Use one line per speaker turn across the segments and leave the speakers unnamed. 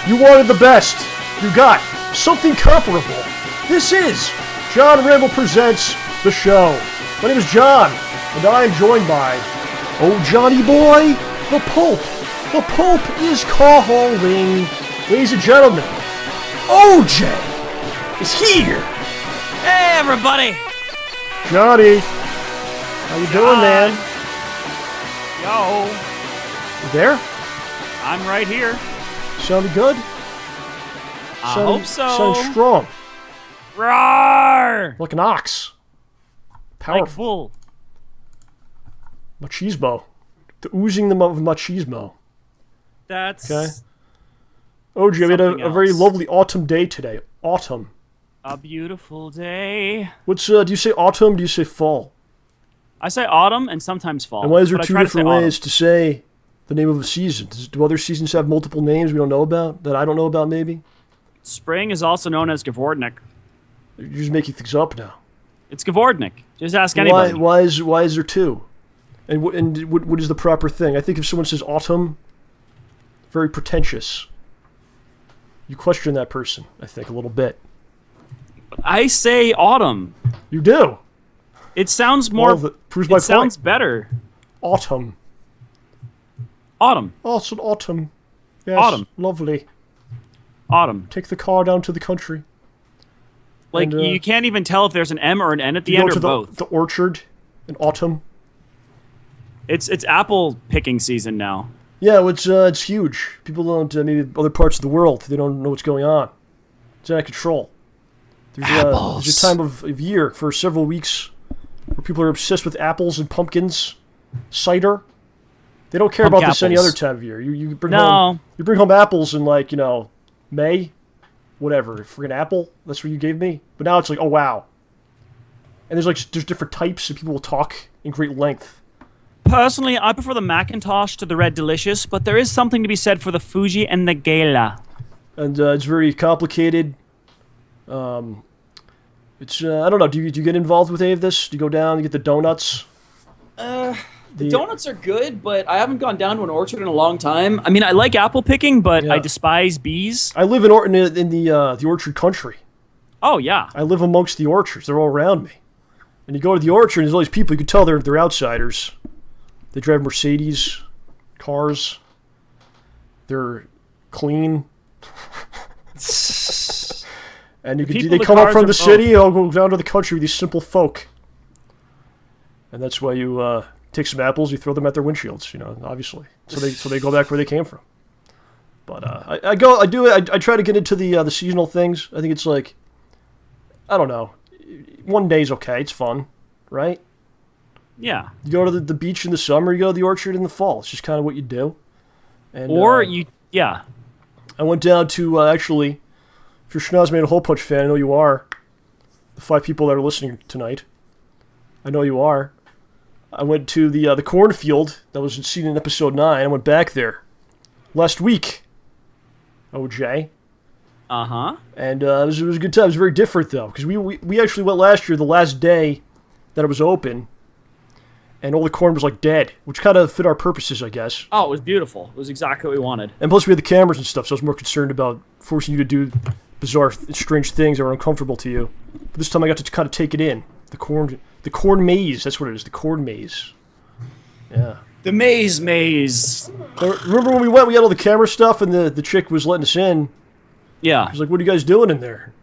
You wanted the best. You got something comparable. This is John Rambo Presents the show. My name is John, and I am joined by, oh Johnny boy, the Pope. The Pope is calling. Ladies and gentlemen, OJ is here.
Hey, everybody.
Johnny, how you doing, man?
Yo.
You there?
I'm right here.
Sounding good?
I hope so.
Sounding strong.
Roar!
Like an ox. Powerful.
Like full.
Machismo. The oozing them of machismo.
That's
okay. OJ, we had a very lovely autumn day today. Autumn.
A beautiful day.
What's do you say autumn? Do you say fall?
I say autumn and sometimes fall.
And why is there two different ways to say the name of a season? Do other seasons have multiple names we don't know about? That I don't know about, maybe?
Spring is also known as Gavordnik.
You're just making things up now.
It's Gavordnik. Just ask anybody.
Why is there two? And what is the proper thing? I think if someone says autumn, very pretentious. You question that person, I think, a little bit.
I say autumn.
You do.
It sounds more.
Proves my point.
Sounds better.
Autumn.
Autumn.
Oh, it's an autumn. Yes,
autumn.
Lovely.
Autumn.
Take the car down to the country.
Like, and, you can't even tell if there's an M or an N at the end, or both.
The orchard in autumn.
It's apple picking season now.
Yeah, it's huge. People don't, maybe other parts of the world, they don't know what's going on. It's out of control. There's a time of year for several weeks where people are obsessed with apples and pumpkins, cider. They don't care about this any other time of year. You bring home apples in, like, May, whatever. Friggin' apple, that's what you gave me. But now it's like, oh wow. And there's different types, and people will talk in great length.
Personally, I prefer the Macintosh to the Red Delicious, but there is something to be said for the Fuji and the Gala. And
it's very complicated. It's I don't know. Do you get involved with any of this? Do you go down and get the donuts?
The donuts are good, but I haven't gone down to an orchard in a long time. I mean, I like apple picking, but I despise bees.
I live in the orchard country.
Oh yeah.
I live amongst the orchards. They're all around me. And you go to the orchard, and there's all these people. You can tell they're outsiders. They drive Mercedes cars. They're clean. And they come up from the city, they'll go down to the country with these simple folk. And that's why you take some apples, you throw them at their windshields, obviously. So they go back where they came from. But I try to get into the seasonal things. I think it's like, I don't know. One day's okay, it's fun, right?
Yeah.
You go to the beach in the summer, you go to the orchard in the fall. It's just kind of what you do. And, I went down to, actually, if you're Schnoz Made a Hole Punch fan, I know you are. The 5 people that are listening tonight, I know you are. I went to the cornfield that was seen in episode 9. I went back there last week, OJ.
Uh-huh.
And it was a good time. It was very different, though, because we actually went last year, the last day that it was open, and all the corn was, like, dead, which kind of fit our purposes, I guess.
Oh, it was beautiful. It was exactly what we wanted.
And plus we had the cameras and stuff, so I was more concerned about forcing you to do bizarre, strange things that were uncomfortable to you. But this time I got to kind of take it in. The corn maze, that's what it is, the corn maze. Yeah.
The maze.
Remember when we went, we had all the camera stuff, and the chick was letting us in.
Yeah.
She was like, what are you guys doing in there?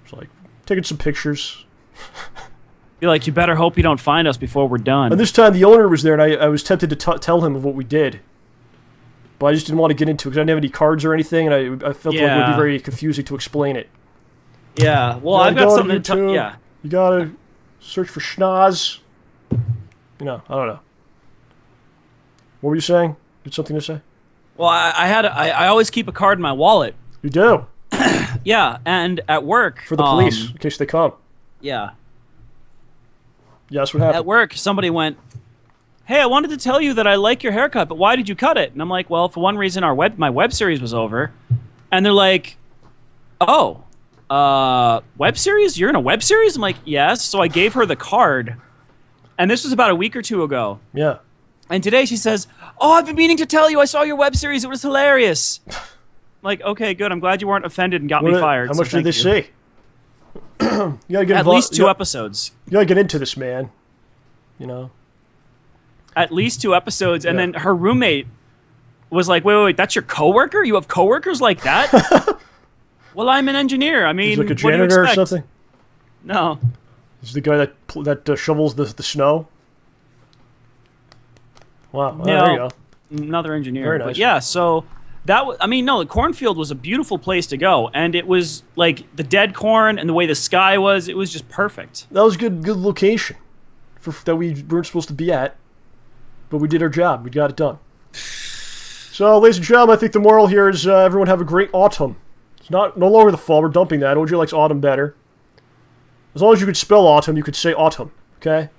It's like, taking some pictures.
You're like, you better hope you don't find us before we're done.
And this time the owner was there, and I was tempted to tell him of what we did. But I just didn't want to get into it, because I didn't have any cards or anything, and I felt like it would be very confusing to explain it.
Yeah, well, I've got something to tell you. Yeah.
You gotta search for schnoz. I don't know. What were you saying? You had something to say?
Well, I always keep a card in my wallet.
You do?
Yeah, and at work.
For the police, in case they come.
Yeah.
Yeah, that's what happened.
At work, somebody went, hey, I wanted to tell you that I like your haircut, but why did you cut it? And I'm like, well, for one reason, my web series was over. And they're like, oh, web series? You're in a web series? I'm like, yes. So I gave her the card. And this was about a week or two ago.
Yeah.
And today she says, "Oh, I've been meaning to tell you. I saw your web series. It was hilarious." Like, okay, good. I'm glad you weren't offended and got me fired.
How much did they say? You gotta get
at least 2 episodes.
You gotta get into this, man. You know.
At least 2 episodes, and then her roommate was like, "Wait, that's your coworker? You have coworkers like that?" Well, I'm an engineer. I mean,
he's like a
what do you
janitor or
expect?
something.
No.
He's the guy that shovels the snow. Wow.
No,
There you go.
Another engineer.
Very nice.
But yeah, so that was, I mean, no, the cornfield was a beautiful place to go, and it was like the dead corn and the way the sky was. It was just perfect.
That was good location that we weren't supposed to be at, but we did our job. We got it done. So, ladies and gentlemen, I think the moral here is everyone have a great autumn. It's no longer the fall. We're dumping that. OJ likes autumn better. As long as you could spell autumn, you could say autumn. Okay?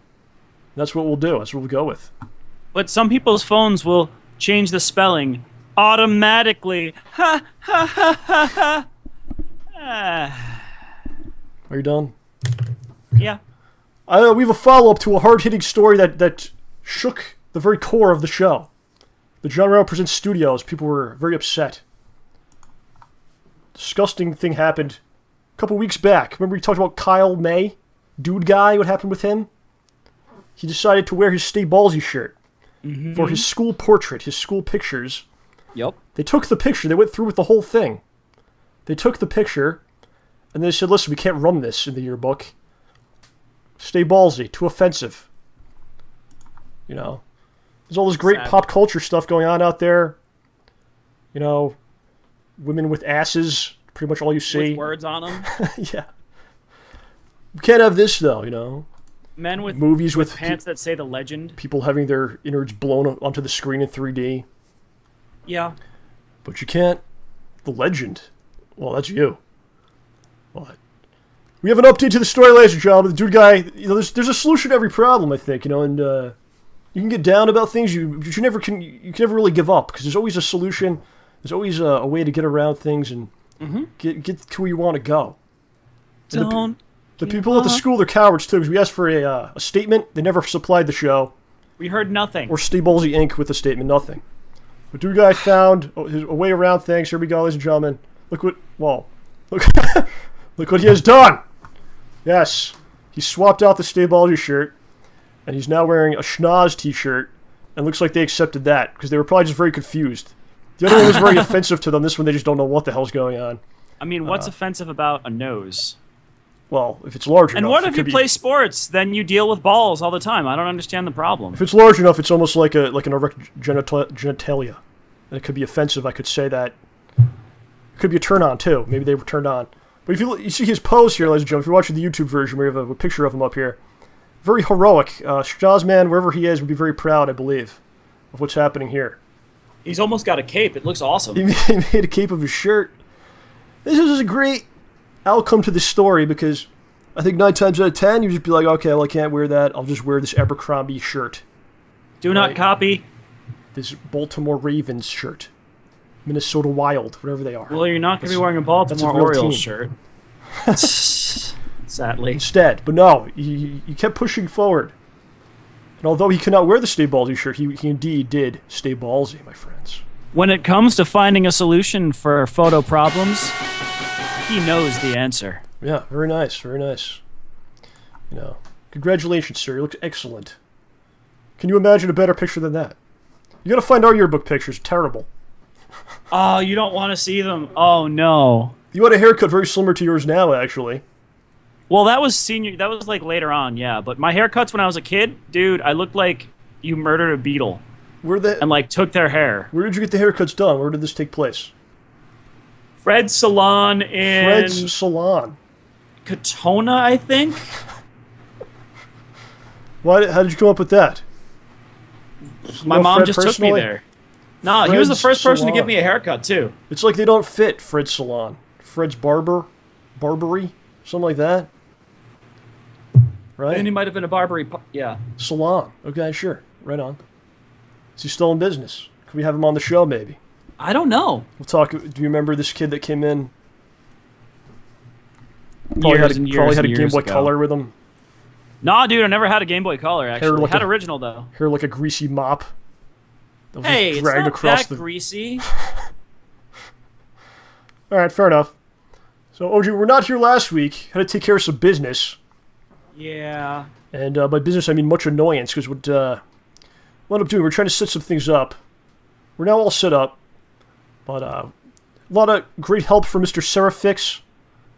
That's what we'll do. That's what we'll go with.
But some people's phones will change the spelling automatically. Ha ha ha ha ha.
Are you done?
Yeah.
We have a follow-up to a hard-hitting story that shook the very core of the show. The JohnRamboPresents studios, people were very upset. Disgusting thing happened a couple weeks back. Remember we talked about Kyle May? Dude guy, what happened with him? He decided to wear his StayBallsy shirt for his school portrait, his school pictures.
Yep.
They took the picture. They went through with the whole thing. They took the picture, and they said, listen, we can't run this in the yearbook. StayBallsy, too offensive. You know, there's all this great pop culture stuff going on out there. You know, women with asses, pretty much all you see.
With words on them.
Yeah. We can't have this, though, you know.
Men with
movies with
pants that say the legend.
People having their innards blown onto the screen in 3D.
Yeah.
But you can't. The legend. Well, that's you. What? We have an update to the story, ladies and gentlemen. The dude guy, you know, there's a solution to every problem, I think, you know, and you can get down about things. You can never really give up because there's always a solution. There's always a way to get around things and get to where you want to go. The people at the school, they're cowards too, because we asked for a statement. They never supplied the show.
We heard nothing.
Or StayBallsy Inc. with a statement, nothing. But dude guy found a way around things. Here we go, ladies and gentlemen. Look what, look, look what he has done. Yes, he swapped out the StayBallsy shirt, and he's now wearing a schnoz t-shirt, and looks like they accepted that, because they were probably just very confused. The other one was very offensive to them. This one, they just don't know what the hell's going on.
I mean, what's offensive about a nose?
Well, if it's large enough.
And what if you play sports? Then you deal with balls all the time. I don't understand the problem.
If it's large enough, it's almost like an erect genitalia. And it could be offensive. I could say that. It could be a turn-on, too. Maybe they were turned on. But if you see his pose here, ladies and gentlemen, if you're watching the YouTube version, we have a picture of him up here. Very heroic. Shazman, wherever he is, would be very proud, I believe, of what's happening here.
He's almost got a cape. It looks awesome.
He made a cape of his shirt. This is a great outcome to this story because I think 9 times out of 10, you just be like, okay, well, I can't wear that. I'll just wear this Abercrombie shirt.
Do not copy.
This Baltimore Ravens shirt. Minnesota Wild, whatever they are.
Well, you're not going to be wearing a Baltimore Orioles shirt. Sadly.
Instead. But no, he kept pushing forward. And although he could not wear the StayBallsy shirt, he indeed did stay ballsy, my friends.
When it comes to finding a solution for photo problems, he knows the answer.
Yeah, very nice, very nice. You know, congratulations, sir. You look excellent. Can you imagine a better picture than that? You gotta find our yearbook pictures. Terrible.
Oh, you don't want to see them? Oh, no.
You had a haircut very similar to yours now, actually.
Well, that was That was like later on, yeah. But my haircuts when I was a kid, dude, I looked like you murdered a beetle. And like took their hair.
Where did you get the haircuts done? Where did this take place?
Fred's Salon in...
Fred's Salon.
Katona, I think?
How did you come up with that?
My mom just took me there. No, he was the first person to give me a haircut, too.
It's like they don't fit Fred's Salon. Fred's Barbery? Something like that? Right?
And he might have been a Barbary... Yeah.
Salon. Okay, sure. Right on. Is he still in business? Could we have him on the show, maybe?
I don't know.
We'll talk... Do you remember this kid that came in?
Probably had a
Game Boy Color with him.
Nah, dude, I never had a Game Boy Color, actually. Had original, though.
Hair like a greasy mop. that was
Hey,
just
it's
dragged
not
across
that greasy.
All right, fair enough. So, OG, we're not here last week. Had to take care of some business.
Yeah.
And by business, I mean much annoyance, because what wound up doing, we're trying to set some things up. We're now all set up. But a lot of great help from Mr. Serafix.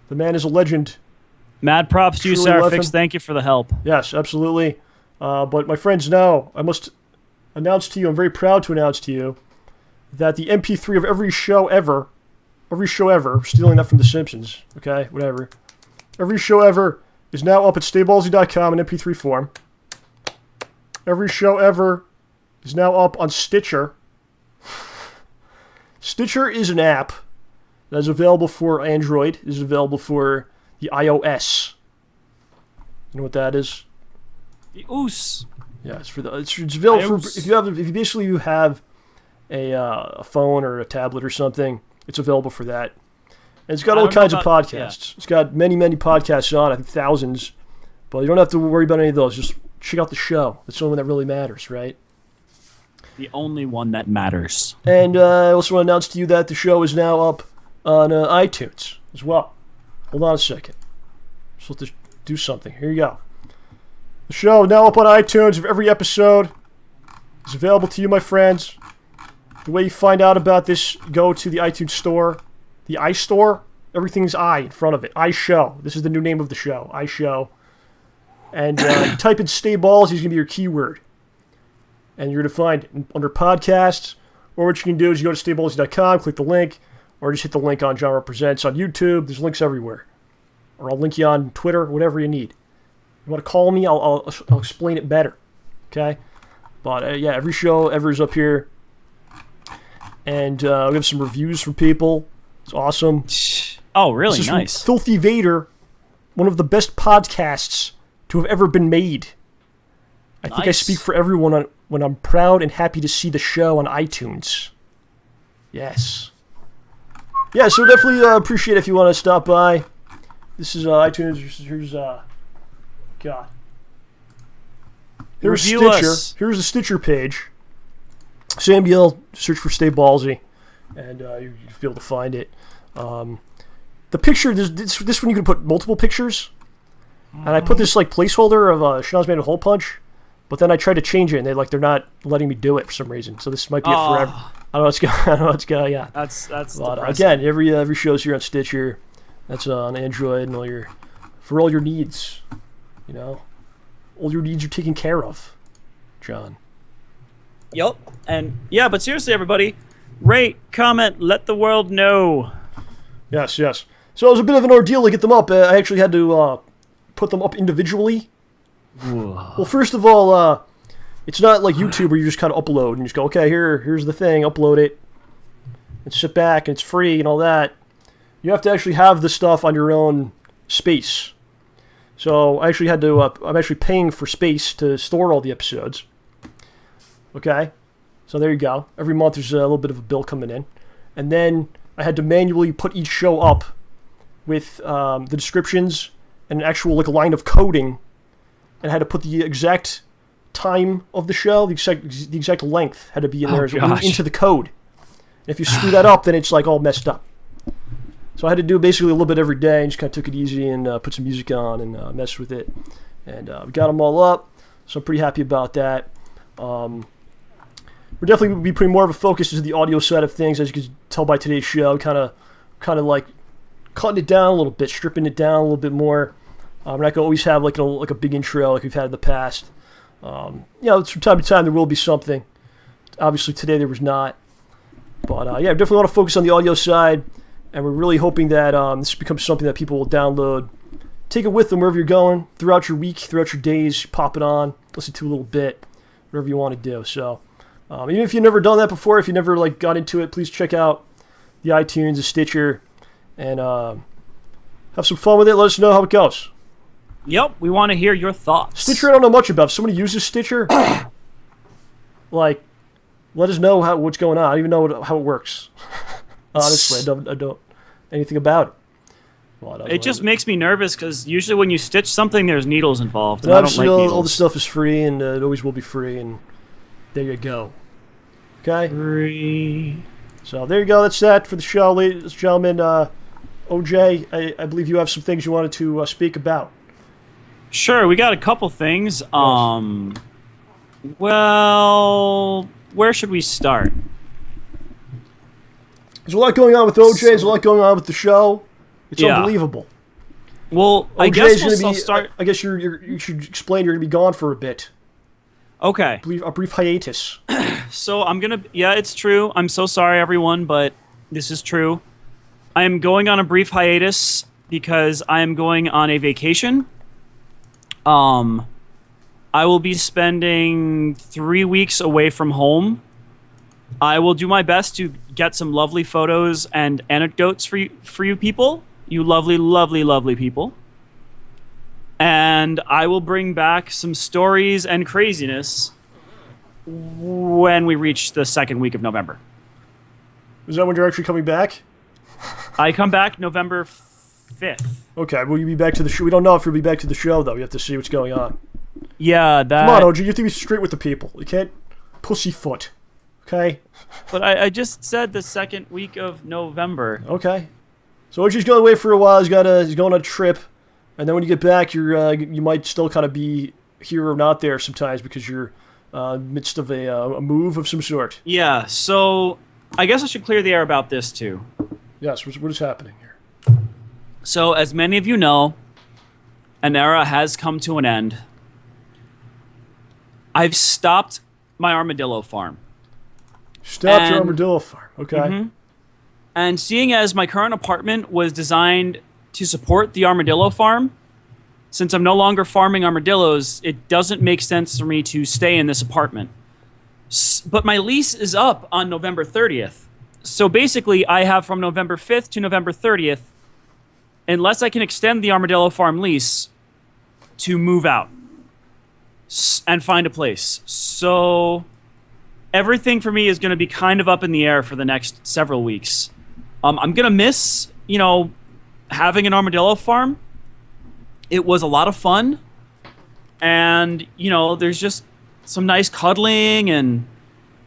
The man is a legend.
Mad props to you,
Truly love him.
Serafix. Thank you for the help.
Yes, absolutely. But my friends, now I must announce to you, I'm very proud to announce to you, that the MP3 of every show ever, stealing that from The Simpsons, okay, whatever. Every show ever is now up at StayBallsy.com in MP3 form. Every show ever is now up on Stitcher. Stitcher is an app that is available for Android. It is available for the iOS. You know what that is?
The oos.
Yeah, it's available for if you basically have a phone or a tablet or something. It's available for that. And it's got all kinds of podcasts. Yeah. It's got many podcasts on. I think thousands. But you don't have to worry about any of those. Just check out the show. That's the only one that really matters, right?
The only one that matters.
And I also want to announce to you that the show is now up on iTunes as well. Hold on a second. I'm supposed to do something. Here you go. The show now up on iTunes. Of every episode is available to you, my friends. The way you find out about this, go to the iTunes store. The iStore. Everything's I in front of it. iShow. This is the new name of the show. iShow. And type in StayBallsy. He's going to be your keyword. And you're going to find it under podcasts. Or what you can do is you go to StayBallsy.com, click the link, or just hit the link on JohnRamboPresents on YouTube. There's links everywhere. Or I'll link you on Twitter, whatever you need. You want to call me, I'll explain it better. Okay? But yeah, every show ever is up here. And we have some reviews from people. It's awesome.
Oh, really?
This is
Nice.
Filthy Vader, one of the best podcasts to have ever been made. I think I speak for everyone when I'm proud and happy to see the show on iTunes. Yes. Yeah, so definitely appreciate it if you want to stop by. This is iTunes. Here's God. Here's
Review
Stitcher.
us.
Here's the Stitcher page. Samuel, search for StayBallsy, and you'll be able to find it. The picture, this one you can put multiple pictures, and I put this like placeholder of Sean's made a hole punch, but then I tried to change it, and they're not letting me do it for some reason. So this might be it forever. I don't know what's going. I don't know what's going. Yeah.
That's
But, again, every show's here on Stitcher. That's on Android and for all your needs. You know, all your needs are taken care of, John.
Yep. And yeah, but seriously, everybody, rate, comment, let the world know.
Yes. So it was a bit of an ordeal to get them up. I actually had to put them up individually. Well, first of all, it's not like YouTube where you just kind of upload and you just go, okay, here's the thing, upload it, and sit back, and it's free and all that. You have to actually have the stuff on your own space. So I actually had to, I'm actually paying for space to store all the episodes. Okay? So there you go. Every month there's a little bit of a bill coming in. And then I had to manually put each show up with the descriptions and an actual a line of coding, and I had to put the exact time of the show, the exact length had to be in there into the code. And if you screw that up, then it's all messed up. So I had to do basically a little bit every day and just kind of took it easy and put some music on and messed with it. And we got them all up, so I'm pretty happy about that. We're definitely going to be putting more of a focus into the audio side of things, as you can tell by today's show. Kind of cutting it down a little bit, stripping it down a little bit more. We're not going to always have a big intro like we've had in the past. From time to time there will be something. Obviously today there was not. But definitely want to focus on the audio side, and we're really hoping that this becomes something that people will download. Take it with them wherever you're going, throughout your week, throughout your days. Pop it on, listen to a little bit, whatever you want to do. So even if you've never done that before, if you never got into it, please check out the iTunes, the Stitcher, and have some fun with it. Let us know how it goes.
Yep, we want to hear your thoughts.
Stitcher I don't know much about. If somebody uses Stitcher, let us know what's going on. I don't even know how it works. Honestly, I don't anything about it. Well,
it just makes me nervous because usually when you stitch something, there's needles involved. And
obviously,
I don't like needles.
All the stuff is free, and it always will be free, and there you go. Okay?
3.
So there you go. That's that for the show, ladies and gentlemen. OJ, I believe you have some things you wanted to speak about.
Sure, we got a couple things. Well, where should we start?
There's a lot going on with OJ. There's a lot going on with the show. It's unbelievable.
Well, I guess I'll start.
I guess you should explain. You're going to be gone for a bit.
Okay.
A brief hiatus.
So I'm gonna. Yeah, it's true. I'm so sorry, everyone, but this is true. I am going on a brief hiatus because I am going on a vacation. I will be spending 3 weeks away from home. I will do my best to get some lovely photos and anecdotes for you people. You lovely, lovely, lovely people. And I will bring back some stories and craziness when we reach the second week of November.
Is that when you're actually coming back?
I come back November 5th.
Okay, will you be back to the show? We don't know if you'll be back to the show, though. We have to see what's going on.
Yeah, that...
Come on, OG, you have to be straight with the people. You can't pussyfoot, okay?
But I just said the second week of November.
Okay. So OG's going away for a while. He's going on a trip. And then when you get back, you might still kind of be here or not there sometimes because you're midst of a move of some sort.
Yeah, so I guess I should clear the air about this, too.
Yes, what is happening here?
So, as many of you know, an era has come to an end. I've stopped my armadillo farm.
Stopped your armadillo farm, okay.
Mm-hmm. And seeing as my current apartment was designed to support the armadillo farm, since I'm no longer farming armadillos, it doesn't make sense for me to stay in this apartment. But my lease is up on November 30th. So basically, I have from November 5th to November 30th, unless I can extend the armadillo farm lease, to move out and find a place. So everything for me is going to be kind of up in the air for the next several weeks. I'm going to miss, having an armadillo farm. It was a lot of fun. And, there's just some nice cuddling and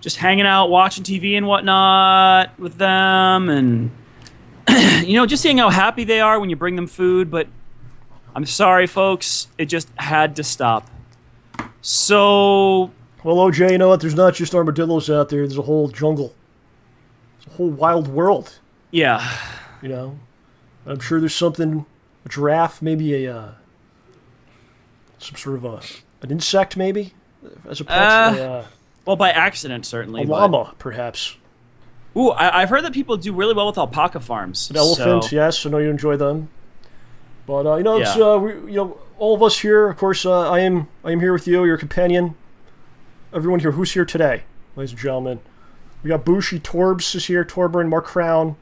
just hanging out, watching TV and whatnot with them. And, just seeing how happy they are when you bring them food. But I'm sorry, folks. It just had to stop. So...
Well, OJ, you know what? There's not just armadillos out there. There's a whole jungle. There's a whole wild world.
Yeah.
I'm sure there's something, a giraffe, maybe some sort of an insect, maybe, as a pet.
Well, by accident, certainly.
A llama, perhaps.
Ooh, I've heard that people do really well with alpaca farms.
An elephant, yes. I know you enjoy them. But it's all of us here. Of course, I am here with you, your companion. Everyone here, who's here today, ladies and gentlemen? We got Bushi, Torbs is here, Torbern, Mark Crown.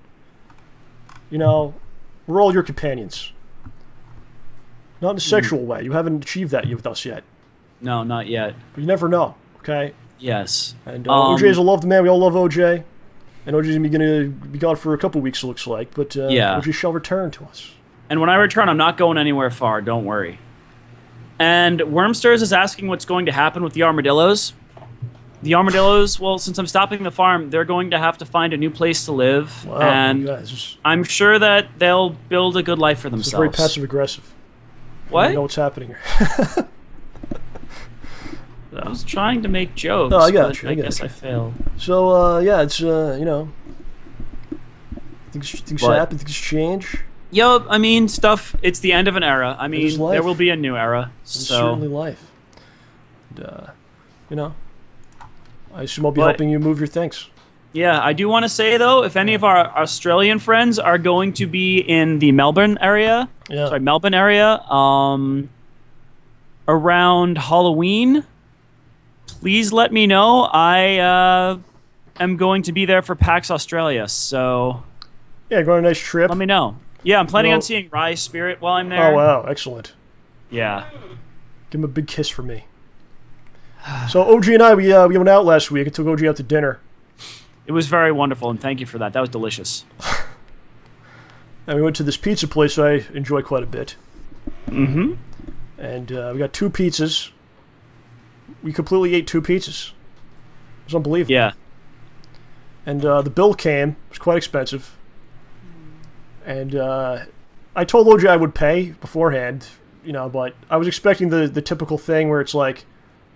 We're all your companions. Not in a sexual way. You haven't achieved that with us yet.
No, not yet.
But you never know, okay?
Yes.
And OJ is a loved man. We all love OJ. And OJ's going to be gone for a couple weeks, it looks like. But OJ shall return to us.
And when I return, I'm not going anywhere far. Don't worry. And Wormsters is asking what's going to happen with the armadillos. The armadillos, well, since I'm stopping the farm, they're going to have to find a new place to live.
Wow,
and
guys,
I'm sure that they'll build a good life for themselves.
This is very passive-aggressive.
What?
I know what's happening here.
I was trying to make jokes,
no, I got you.
I guess I failed.
So, it's, things happen, things change.
Yo, I mean, it's the end of an era. I mean, there will be a new era.
It's certainly life. And, I assume I'll be helping you move your things.
Yeah, I do want to say, though, if any of our Australian friends are going to be in the Melbourne area, around Halloween, please let me know. I am going to be there for PAX Australia, so...
Yeah, going on a nice trip.
Let me know. Yeah, I'm planning on seeing Rise Spirit while I'm there.
Oh, wow, excellent.
Yeah.
Give him a big kiss from me. So OG and I, we went out last week. I took OG out to dinner.
It was very wonderful, and thank you for that. That was delicious.
And we went to this pizza place I enjoy quite a bit.
Mm-hmm.
And we got 2 pizzas. We completely ate 2 pizzas. It was unbelievable.
Yeah.
And the bill came. It was quite expensive. And I told OJ I would pay beforehand, but I was expecting the typical thing where it's like,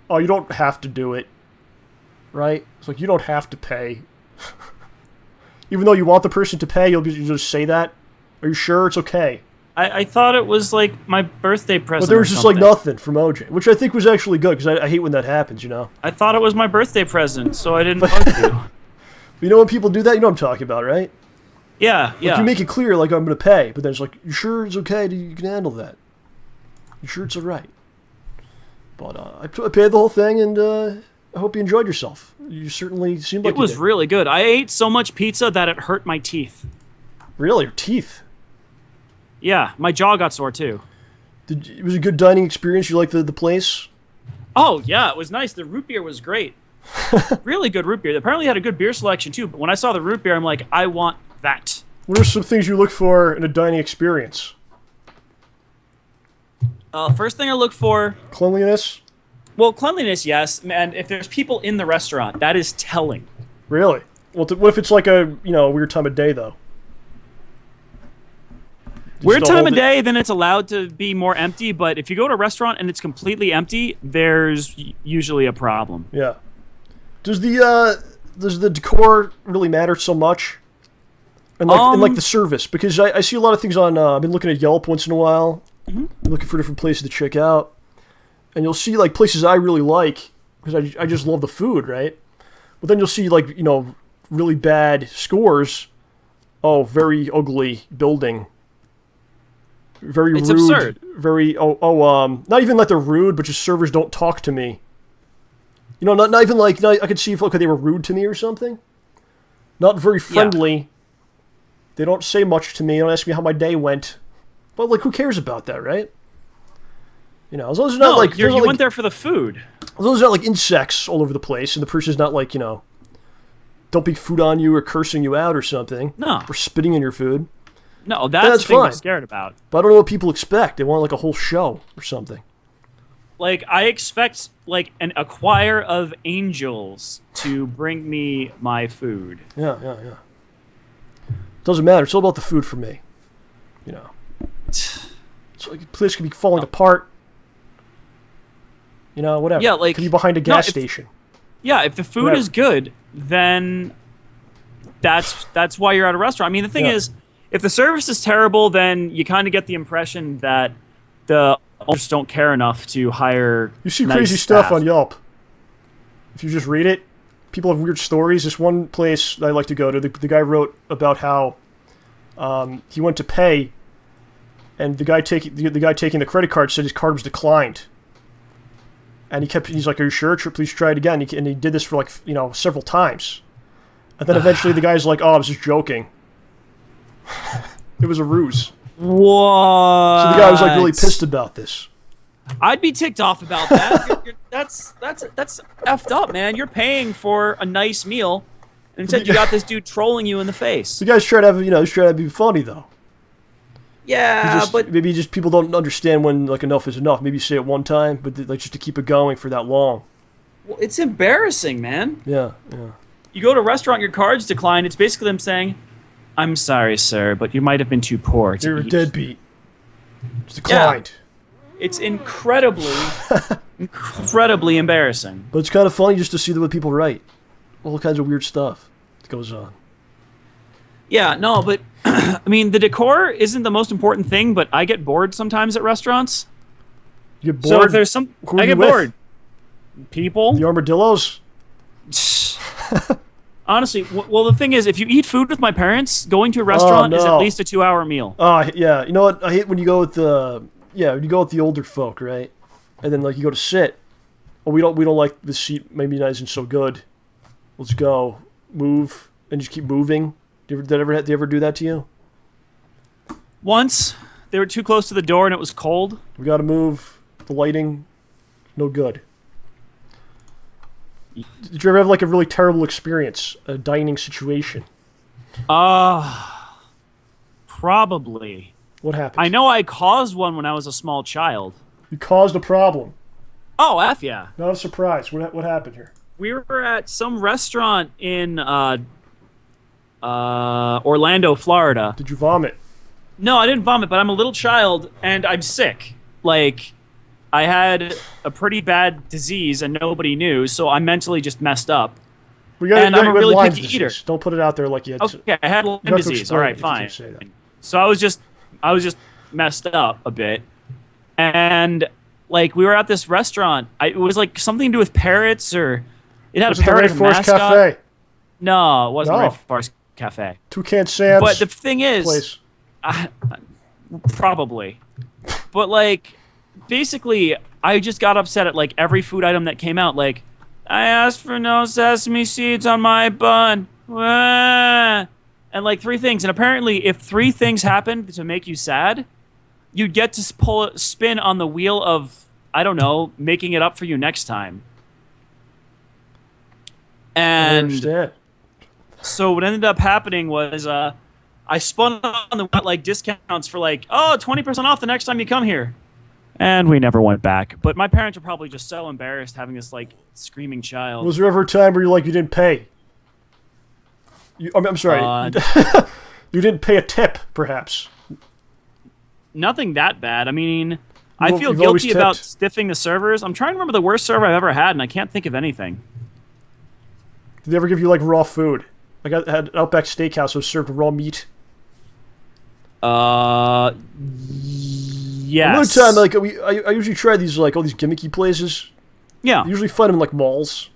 oh, you don't have to do it, right? It's like, you don't have to pay. Even though you want the person to pay, you'll just say that. Are you sure it's okay?
I thought it was like my birthday present.
But there was just like nothing from OJ, which I think was actually good, because I hate when that happens,
I thought it was my birthday present, so I didn't bug you.
You know when people do that? You know what I'm talking about, right?
Yeah,
Like you make it clear, like, I'm going to pay, but then it's like, you sure it's okay? You can handle that? You sure it's alright? But I paid the whole thing, and I hope you enjoyed yourself. You certainly seemed like
it was really good. I ate so much pizza that it hurt my teeth.
Really? Your teeth?
Yeah, my jaw got sore too.
It was a good dining experience? You liked the place?
Oh, yeah, it was nice. The root beer was great. Really good root beer. Apparently had a good beer selection too, but when I saw the root beer, I'm like, I want that.
What are some things you look for in a dining experience?
First thing I look for...
Cleanliness?
Well, cleanliness, yes. And if there's people in the restaurant, that is telling.
Really? Well, what if it's like a, weird time of day, though?
Weird time of day, then it's allowed to be more empty, but if you go to a restaurant and it's completely empty, there's usually a problem.
Yeah. Does the decor really matter so much? And like the service, because I see a lot of things on. I've been looking at Yelp once in a while, looking for different places to check out, and you'll see like places I really like because I just love the food, right? But then you'll see like really bad scores. Oh, very ugly building. Very rude. It's
absurd.
Very not even that they're rude, but just servers don't talk to me. Not even like I could see if they were rude to me or something. Not very friendly. Yeah. They don't say much to me. They don't ask me how my day went. But like, who cares about that, right? As long as it's not like
you went there for the food.
As long as there's not like insects all over the place, and the person's not like dumping food on you or cursing you out or something.
No.
Or spitting in your food.
No, that's the thing I'm scared about.
But I don't know what people expect. They want like a whole show or something.
Like, I expect like a choir of angels to bring me my food.
Yeah. Doesn't matter. It's all about the food for me. It's like a place could be falling apart. Whatever.
Yeah, like
could be behind a gas station.
Yeah, if the food is good, then that's why you're at a restaurant. I mean, the thing is, if the service is terrible, then you kind of get the impression that the owners don't care enough to hire.
You see
nice
crazy
staff.
stuff on Yelp. If you just read it, people have weird stories. This one place that I like to go to, the guy wrote about how he went to pay, and the guy taking the credit card said his card was declined. And he's like, "Are you sure? Please try it again." And he did this for like several times, and then eventually the guy's like, "Oh, I was just joking." It was a ruse.
What?
So the guy was like really pissed about this.
I'd be ticked off about that. That's effed up, man. You're paying for a nice meal, and instead you got this dude trolling you in the face.
The guy's trying to have he's trying to be funny though.
Yeah, but
maybe just people don't understand when like enough is enough. Maybe you say it one time, but like just to keep it going for that long.
Well, it's embarrassing, man.
Yeah.
You go to a restaurant, your card's declined. It's basically them saying, "I'm sorry, sir, but you might have been too poor to
You're
eat."
a deadbeat. It's declined.
Yeah. It's incredibly embarrassing.
But it's kind of funny just to see what people write. All kinds of weird stuff that goes on.
Yeah, no, but I mean, the decor isn't the most important thing, but I get bored sometimes at restaurants.
You get bored?
So if there's I get bored. People.
The armadillos?
Honestly, well, the thing is, if you eat food with my parents, going to a restaurant is at least a 2-hour meal.
Yeah. You know what? I hate when you go with the older folk, right? And then like you go to sit. Oh, we don't like the seat. Maybe not isn't so good. Let's go. Move and just keep moving. Did they ever do that to you?
Once they were too close to the door and it was cold.
We got to move. The lighting, no good. Did you ever have like a really terrible experience, a dining situation?
Probably.
What happened?
I know I caused one when I was a small child.
You caused a problem.
Oh, F yeah.
Not a surprise. What happened here?
We were at some restaurant in Orlando, Florida.
Did you vomit?
No, I didn't vomit, but I'm a little child and I'm sick. Like, I had a pretty bad disease and nobody knew, so I'm mentally just messed up. And I'm a really picky eater.
Don't put it out there like you had.
Okay, I had Lyme disease. All right, fine. So I was just messed up a bit, and like we were at this restaurant. It was like something to do with parrots, or it had a parrot as a mascot. Cafe? No, it wasn't Rainforest Cafe.
Toucan Sam's.
But the thing is, probably. But like, basically, I just got upset at like every food item that came out. Like, I asked for no sesame seeds on my bun. And like 3 things. And apparently, if 3 things happened to make you sad, you'd get to spin on the wheel of, I don't know, making it up for you next time. And so what ended up happening was I spun on the like discounts for like, 20% off the next time you come here. And we never went back. But my parents were probably just so embarrassed having this like screaming child.
Was there ever a time where you didn't pay? I'm sorry. You didn't pay a tip, perhaps.
Nothing that bad. I mean, I feel guilty about stiffing the servers. I'm trying to remember the worst server I've ever had, and I can't think of anything.
Did they ever give you like raw food? Like I had Outback Steakhouse was served raw meat.
Yes.
Another time, like I usually try these like all these gimmicky places.
Yeah.
I usually find them in like malls.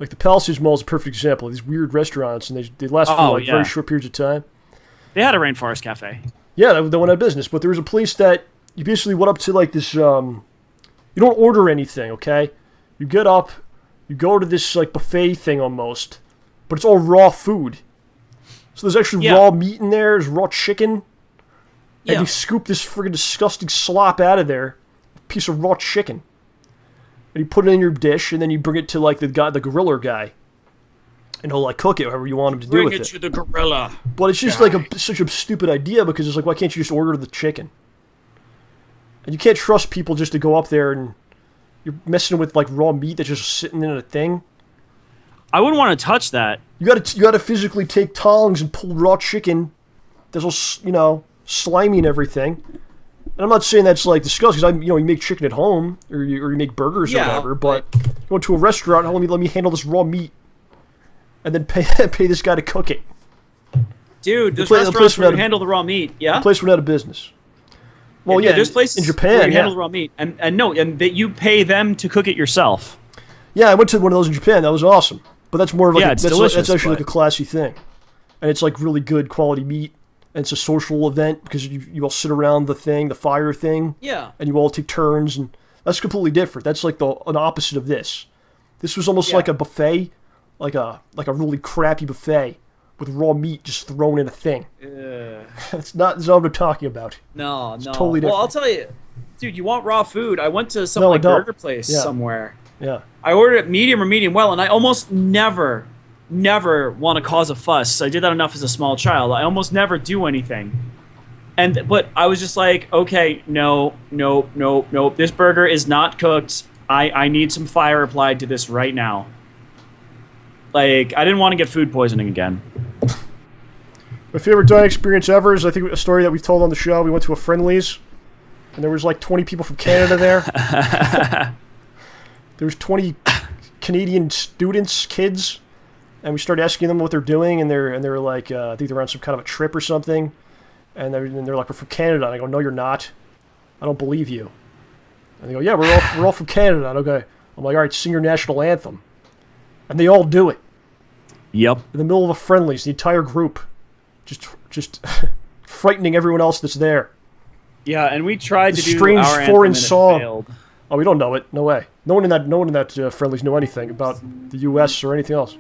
Like the Palisades Mall is a perfect example of these weird restaurants, and they last for very short periods of time.
They had a Rainforest Cafe.
Yeah, they went out of business, but there was a place that you basically went up to like this. You don't order anything, okay? You get up, you go to this like buffet thing almost, but it's all raw food. So there's actually raw meat in there. There's raw chicken. And you scoop this friggin' disgusting slop out of there, a piece of raw chicken. And you put it in your dish, and then you bring it to like the griller guy. And he'll like cook it however you want him to do with it.
Bring it to the gorilla.
But it's just like such a stupid idea, because it's like, why can't you just order the chicken? And you can't trust people just to go up there and you're messing with like raw meat that's just sitting in a thing.
I wouldn't want to touch that.
You gotta physically take tongs and pull raw chicken that's all, slimy and everything. And I'm not saying that's like disgusting, because you make chicken at home or you make burgers or whatever. But going to a restaurant, let me handle this raw meat, and then pay this guy to cook it.
Dude, there's restaurants where you handle the raw meat. Yeah,
the place went out of business. Well,
there's places
in Japan
where you handle the raw meat, and that you pay them to cook it yourself.
Yeah, I went to one of those in Japan. That was awesome. But that's more of like
delicious,
that's actually like a classy thing, and it's like really good quality meat. And it's a social event because you all sit around the fire thing.
Yeah.
And you all take turns, and that's completely different. That's like an opposite of this. This was almost like a buffet, like a really crappy buffet with raw meat just thrown in a thing. That's not what I'm talking about.
No,
it's totally different.
Well, I'll tell you, dude, you want raw food? I went to some burger place somewhere.
Yeah.
I ordered it medium or medium well, and I almost never want to cause a fuss. I did that enough as a small child. I almost never do anything. But I was just like, okay, no. This burger is not cooked. I need some fire applied to this right now. Like, I didn't want to get food poisoning again.
My favorite dining experience ever is, I think, a story that we've told on the show. We went to a Friendly's, and there was like 20 people from Canada there. There was 20 Canadian kids. And we started asking them what they're doing, and they're like, I think they're on some kind of a trip or something. And they're like, we're from Canada. And I go, no, you're not. I don't believe you. And they go, yeah, we're all from Canada. And okay, I'm like, all right, sing your national anthem. And they all do it.
Yep.
In the middle of a Friendly's, the entire group, just frightening everyone else that's there.
Yeah, and we tried to do
strange
our
foreign
anthem, and
song.
it failed.
Oh, we don't know it. No way. No one in that Friendly's knew anything about the U.S. or anything else.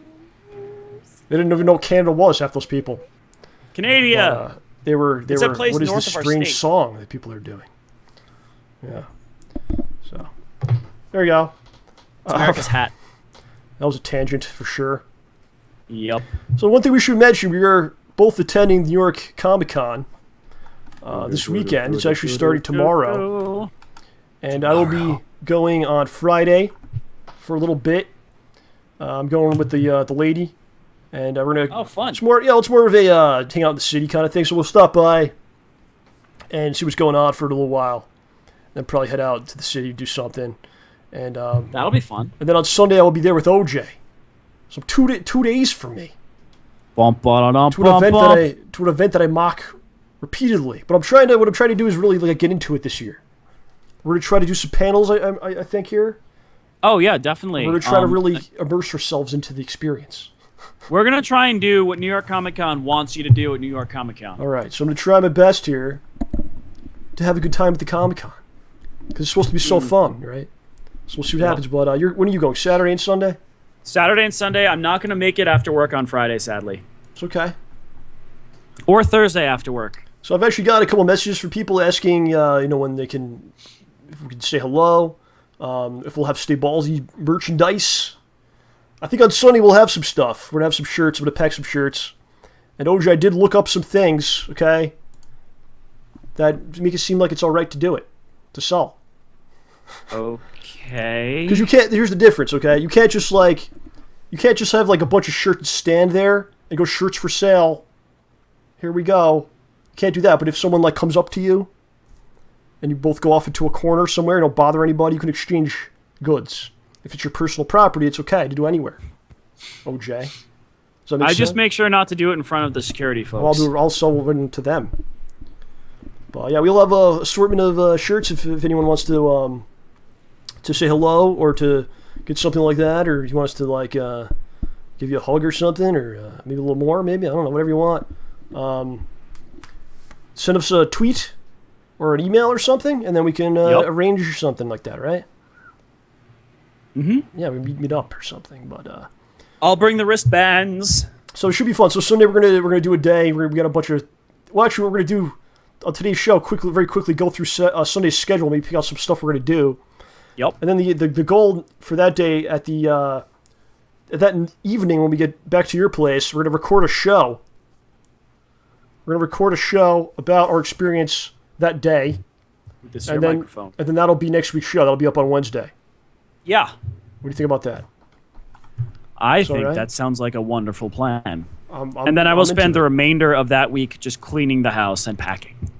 They didn't even know what Canada was, half those people.
Canada!
They were what is this strange
state.
song that people are doing? Yeah. So, there you go.
It's America's hat.
That was a tangent, for sure.
Yep.
So one thing we should mention, we are both attending the New York Comic Con this weekend. It's actually starting tomorrow. And I will be going on Friday for a little bit. I'm going with the lady And we're gonna.
Oh, fun!
It's more of a hang out in the city kind of thing. So we'll stop by and see what's going on for a little while, then probably head out to the city, do something, and
that'll be fun.
And then on Sunday I will be there with OJ. So 2 days for me. To an event that I mock repeatedly. But what I'm trying to do is really like get into it this year. We're gonna try to do some panels. I think here.
Oh yeah, definitely.
We're gonna try to really immerse ourselves into the experience.
We're gonna try and do what New York Comic Con wants you to do at New York Comic Con.
All right, so I'm gonna try my best here to have a good time at the Comic Con because it's supposed to be so fun, right? So we'll see what happens. But when are you going? Saturday and Sunday?
Saturday and Sunday. I'm not gonna make it after work on Friday, sadly.
It's okay.
Or Thursday after work.
So I've actually got a couple messages from people asking, when if we can say hello, if we'll have StayBallsy merchandise. I think on Sunday we'll have some stuff. We're gonna have some shirts. I'm gonna pack some shirts. And OJ, I did look up some things, okay, that make it seem like it's all right to do it, to sell.
Okay.
Because you can't. Here's the difference, okay? You can't just have like a bunch of shirts stand there and go shirts for sale. Here we go. You can't do that. But if someone like comes up to you, and you both go off into a corner somewhere, and don't bother anybody, you can exchange goods. If it's your personal property, it's okay to do anywhere. OJ. Does that make sense?
Just make sure not to do it in front of the security folks.
I'll sell it to them. But yeah, we'll have a assortment of shirts if anyone wants to say hello or to get something like that, or you want us to like give you a hug or something, or maybe a little more, maybe, I don't know, whatever you want. Send us a tweet or an email or something, and then we can arrange something like that, right?
Mm-hmm.
Yeah, we meet up or something, but
I'll bring the wristbands.
So it should be fun. So Sunday we're gonna do a day. We got a bunch of. Well, actually, we're gonna do on today's show very quickly go through Sunday's schedule. Maybe pick out some stuff we're gonna do.
Yep.
And then the goal for that day at that evening when we get back to your place, we're gonna record a show. We're gonna record a show about our experience that day.
With this microphone.
And then that'll be next week's show. That'll be up on Wednesday.
Yeah.
What do you think about that?
I think that sounds like a wonderful plan. And then I
I'm
will spend
into
the remainder of that week just cleaning the house and packing.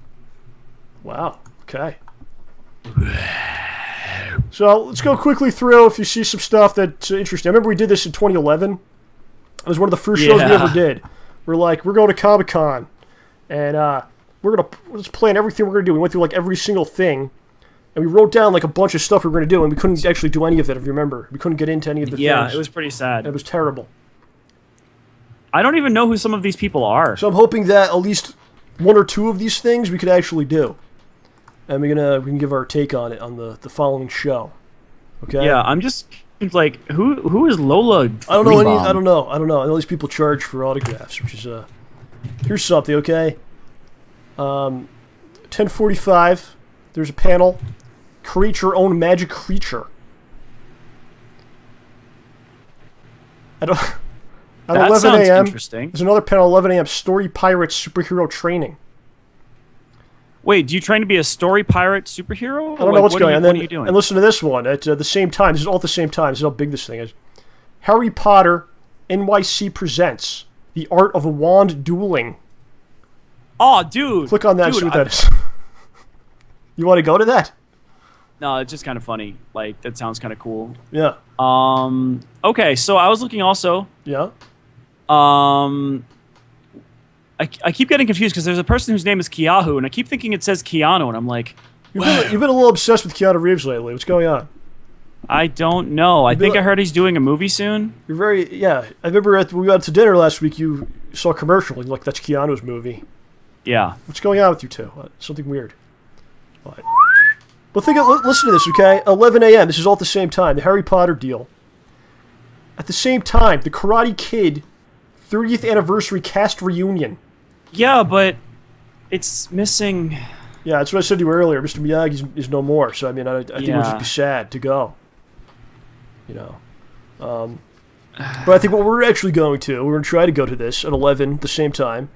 Wow. Okay. So let's go quickly through if you see some stuff that's interesting. I remember we did this in 2011. It was one of the first shows we ever did. We're going to Comic-Con, and we're just plan everything we're going to do. We went through like every single thing. And we wrote down like a bunch of stuff we were going to do, and we couldn't actually do any of it, if you remember. We couldn't get into any of the things.
Yeah, it was pretty sad.
It was terrible.
I don't even know who some of these people are.
So I'm hoping that at least one or two of these things we could actually do. And we can give our take on it on the following show. Okay?
Yeah, I'm just like, who is Lola?
I don't know. I don't know. I know these people charge for autographs, which is here's something, okay? 10:45, there's a panel. Create your own magic creature. At 11 a.m.
Interesting.
There's another panel, 11 a.m. Story Pirate Superhero Training.
Wait, do you train to be a story pirate superhero?
I don't know what's going on.
What are you doing?
And listen to this one at the same time. This is all at the same time. This is how big this thing is. Harry Potter NYCC presents The Art of a Wand Dueling.
Oh, dude.
Click on that and see what that is. You want to go to that?
No, it's just kind of funny. Like, that sounds kind of cool.
Yeah.
Okay, so I was looking also.
Yeah.
I keep getting confused because there's a person whose name is Keahu, and I keep thinking it says Keanu, and I'm like,
You've been a little obsessed with Keanu Reeves lately. What's going on?
I don't know. I think I heard he's doing a movie soon.
You're I remember when we went to dinner last week, you saw a commercial, and you're like, that's Keanu's movie.
Yeah.
What's going on with you two? Something weird. But listen to this, okay? 11 a.m. This is all at the same time. The Harry Potter deal. At the same time, the Karate Kid 30th anniversary cast reunion.
Yeah, but it's missing.
Yeah, that's what I said to you earlier. Mr. Miyagi is no more. So I mean, I think it would just be sad to go. You know. But I think what we're actually going to try to go to this at 11 at the same time.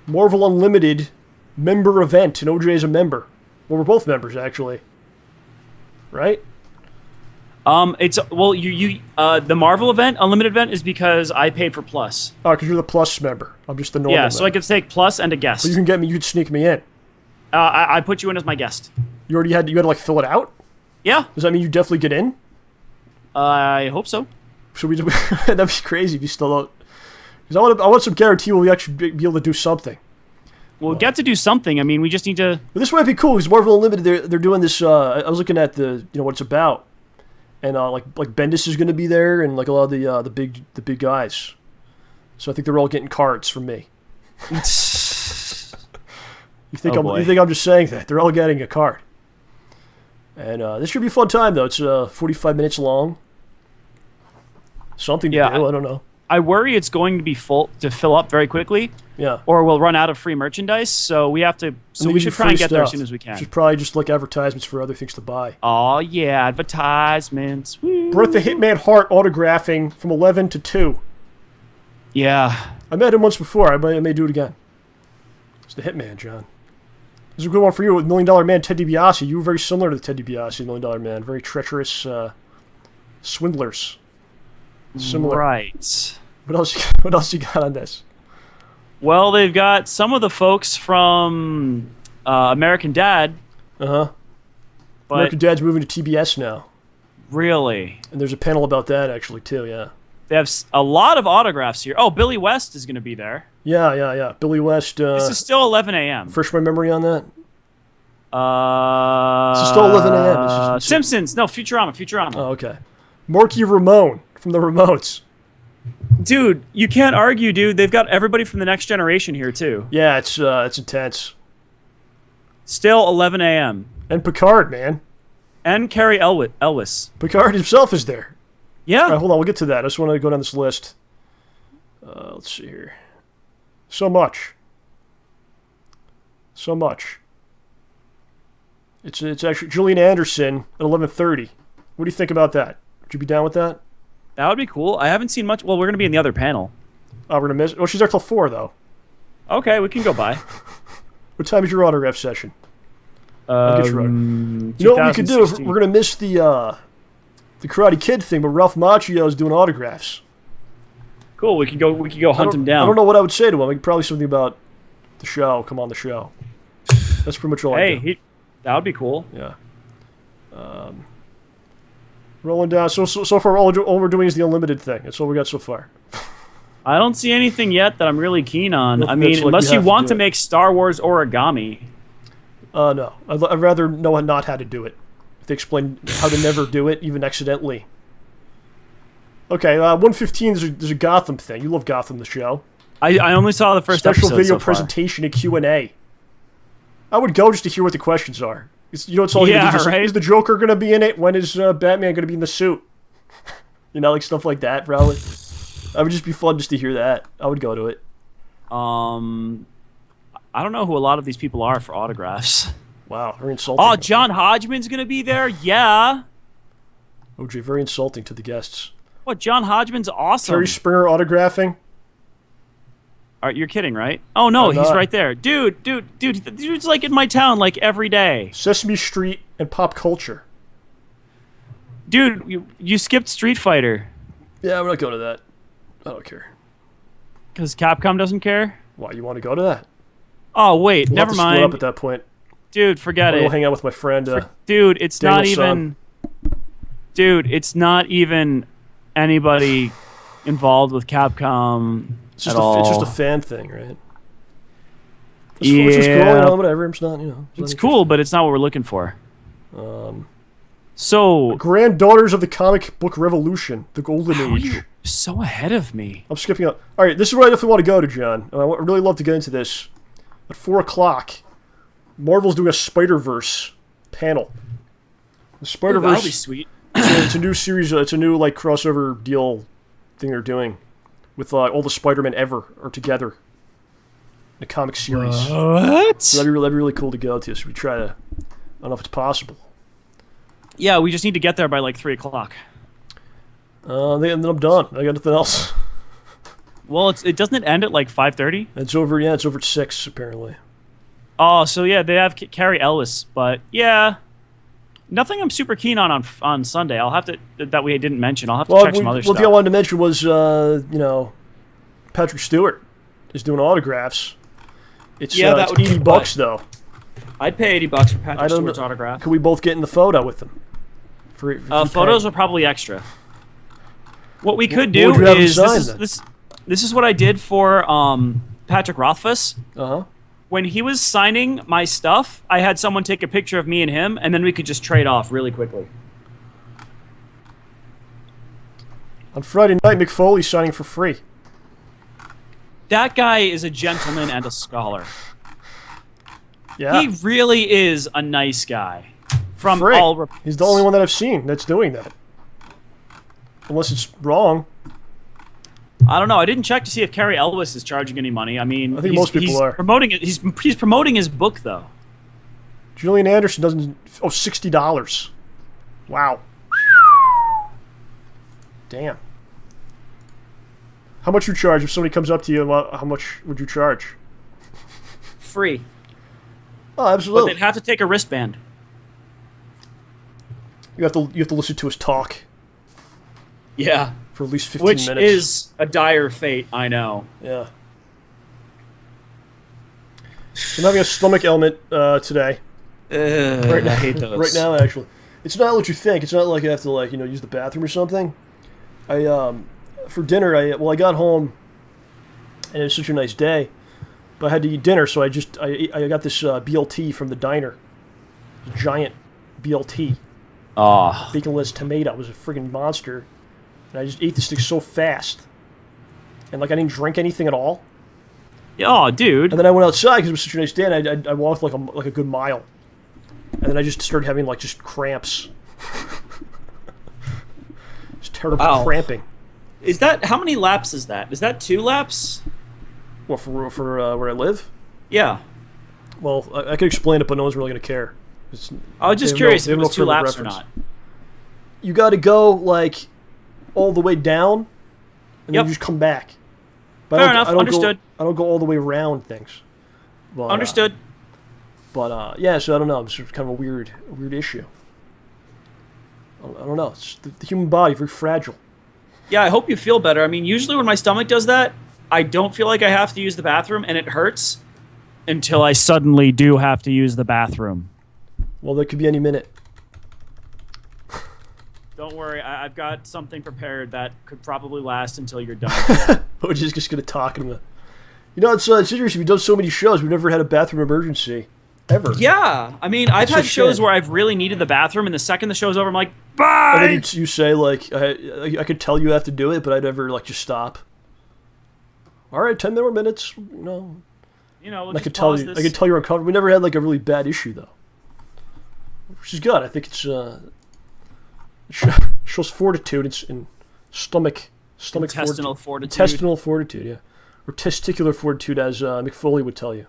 Marvel Unlimited member event, and OJ is a member. Well, we're both members, actually. Right?
It's the Marvel event, Unlimited event, is because I paid for Plus.
Oh, because you're the Plus member. I'm just the normal.
Yeah, so
member.
I could take Plus and a guest.
So you can get me. You could sneak me in.
I put you in as my guest.
You already had. You had to like fill it out.
Yeah.
Does that mean you definitely get in?
I hope so.
Should we? That'd be crazy if you still don't. Because I want some guarantee we'll actually be able to do something.
We'll get to do something. I mean, we just need to.
But this might be cool because Marvel Unlimited. They're doing this. I was looking at the what it's about, and like Bendis is going to be there, and like a lot of the big guys. So I think they're all getting cards from me. You think I'm just saying that? They're all getting a card. And this should be a fun time though. It's 45 minutes long. Something to do. I don't know.
I worry it's going to be fill up very quickly.
Yeah.
Or we'll run out of free merchandise, so we have to. So we should try and get there as soon as we can.
Should probably just like advertisements for other things to buy.
Oh yeah, advertisements. Woo.
Brett the Hitman Hart autographing from 11 to 2.
Yeah.
I met him once before. I may do it again. It's the Hitman, John. This is a good one for you with $1 Million Man Ted DiBiase. You were very similar to the Ted DiBiase, $1 Million Man. Very treacherous swindlers. Similar.
Right.
What else you got on this?
Well, they've got some of the folks from American Dad.
Uh-huh.
But
American Dad's moving to TBS now.
Really?
And there's a panel about that, actually, too, yeah.
They have a lot of autographs here. Oh, Billy West is going to be there.
Yeah. Billy West.
This is still 11 a.m.
Refresh my memory on that.
This
is still 11 a.m.
Simpsons. No, Futurama.
Oh, okay. Marky Ramone from the Ramones.
Dude, you can't argue, dude. They've got everybody from the Next Generation here, too.
Yeah, it's intense.
Still 11 a.m.
And Picard, man.
And Carrie Elwes.
Picard himself is there.
Yeah.
All right, hold on. We'll get to that. I just want to go down this list. Let's see here. So much. It's actually Gillian Anderson at 11:30. What do you think about that? Would you be down with that?
That would be cool. I haven't seen much. Well, we're going to be in the other panel.
Oh, we're going to miss. Oh, she's there till 4, though.
Okay, we can go by.
What time is your autograph session? I'll get your autograph. You know what we could do? We're going to miss the Karate Kid thing, but Ralph Macchio is doing autographs.
Cool. We could go hunt him down.
I don't know what I would say to him. Like, probably something about the show. Come on the show. That's pretty much all I do.
That would be cool.
Yeah. Rolling down. So far, all we're doing is the Unlimited thing. That's all we got so far.
I don't see anything yet that I'm really keen on.
Nothing
I mean, unless you want to
it.
make Star Wars origami.
No. I'd rather know not how to do it. If they explain how to never do it, even accidentally. Okay, 115, there's a Gotham thing. You love Gotham, the show.
I only saw the first
Special
episode
video
so far.
presentation and Q&A. I would go just to hear what the questions are. You know, it's all
right?
Is the Joker going to be in it? When is Batman going to be in the suit? You know, like stuff like that, probably. That would just be fun just to hear that. I would go to it.
I don't know who a lot of these people are for autographs.
Wow, very insulting.
Oh, John Hodgman's going to be there? Yeah.
OJ, very insulting to the guests.
What, John Hodgman's awesome.
Terry Springer autographing?
You're kidding, right? Oh, no, he's right there. Dude, the dude's like in my town like every day.
Sesame Street and pop culture.
Dude, you skipped Street Fighter.
Yeah, I'm not going to that. I don't care.
Because Capcom doesn't care?
Why, you want to go to that?
Oh, wait,
We'll
never
have to
mind.
split up at that point.
Dude, forget it.
We'll hang out with my friend.
Dude, it's
Daniel's
not even... Dude, it's not even anybody involved with Capcom at all.
It's just a fan thing, right?
It's
just cool, whatever. It's not,
It's cool, but it's not what we're looking for. So...
Granddaughters of the comic book revolution, the golden age.
You're so ahead of me.
I'm skipping up. All right, this is where I definitely want to go to, John. I really love to get into this. At 4 o'clock, Marvel's doing a Spider-Verse panel. The Spider-Verse...
that'll be sweet.
It's a new series. It's a new crossover deal thing they're doing with all the Spider-Men ever are together in a comic series.
What?
So that'd be really cool to go to. So we try to. I don't know if it's possible.
Yeah, we just need to get there by like 3 o'clock.
Then I'm done. I got nothing else.
Well, it doesn't it end at like 5:30?
It's over. Yeah, it's over at 6 apparently.
Oh, so yeah, they have Carrie Elwes, but yeah. Nothing I'm super keen on Sunday. I'll have to that we didn't mention. I'll have to
Well,
check some other
one
stuff.
thing I wanted to mention was, Patrick Stewart is doing autographs. It's
that would be
$80 though.
I'd pay $80 for Patrick Stewart's autograph.
Could we both get in the photo with him?
Photos are probably extra. What we could
What
do
would you have him
is
sign,
this is what I did for Patrick Rothfuss.
Uh-huh.
When he was signing my stuff, I had someone take a picture of me and him, and then we could just trade off really quickly.
On Friday night, Mick Foley's signing for free.
That guy is a gentleman and a scholar.
Yeah.
He really is a nice guy. From
free.
all reports.
He's the only one that I've seen that's doing that. Unless it's wrong.
I don't know. I didn't check to see if Carrie Elwes is charging any money. I mean,
I think most people are.
Promoting it. He's promoting his book though.
Julian Anderson doesn't. Oh, $60. Wow. Damn. How much you charge if somebody comes up to you? How much would you charge?
Free.
Oh, absolutely.
But they'd have to take a wristband.
You have to listen to us talk
Yeah.
for at least 15
Which
minutes.
is a dire fate, I know.
Yeah. So I'm having a stomach ailment today.
Right now, I hate those.
Right now, actually. It's not what you think. It's not like I have to use the bathroom or something. For dinner, I got home and it was such a nice day, but I had to eat dinner, so I got this BLT from the diner. Giant BLT.
Oh.
Baconless tomato. It was a friggin' monster. And I just ate this thing so fast. And I didn't drink anything at all.
Oh, dude.
And then I went outside because it was such a nice day, and I walked like a good mile. And then I just started having just cramps. Just terrible cramping.
Is that how many laps is that? Is that 2 laps?
What for where I live?
Yeah.
Well, I could explain it, but no one's really gonna care.
I was just curious if it was 2 laps or not.
You got to go all the way down, and then you just come back. But
Fair enough. Understood.
I don't go all the way around things. But,
Understood.
Yeah. So I don't know. It's kind of a weird issue. I don't know. It's the human body, very fragile.
Yeah, I hope you feel better. I mean, usually when my stomach does that, I don't feel like I have to use the bathroom, and it hurts until I suddenly do have to use the bathroom.
Well, that could be any minute.
Don't worry, I've got something prepared that could probably last until you're done.
We're just going to talk in the... it's interesting. We've done so many shows. We've never had a bathroom emergency. Ever.
Yeah. I mean, I've had shows where I've really needed the bathroom, and the second the show's over, I'm like, bye!
And then you say, I could tell you have to do it, but I'd never, just stop. All right, 10 more minutes,
we'll
I could tell you. I could tell you're uncomfortable. We never had, a really bad issue, though. Which is good. I think it's... It shows fortitude. It's in stomach
intestinal fortitude.
Intestinal fortitude, yeah. Or testicular fortitude, as Mick Foley would tell you.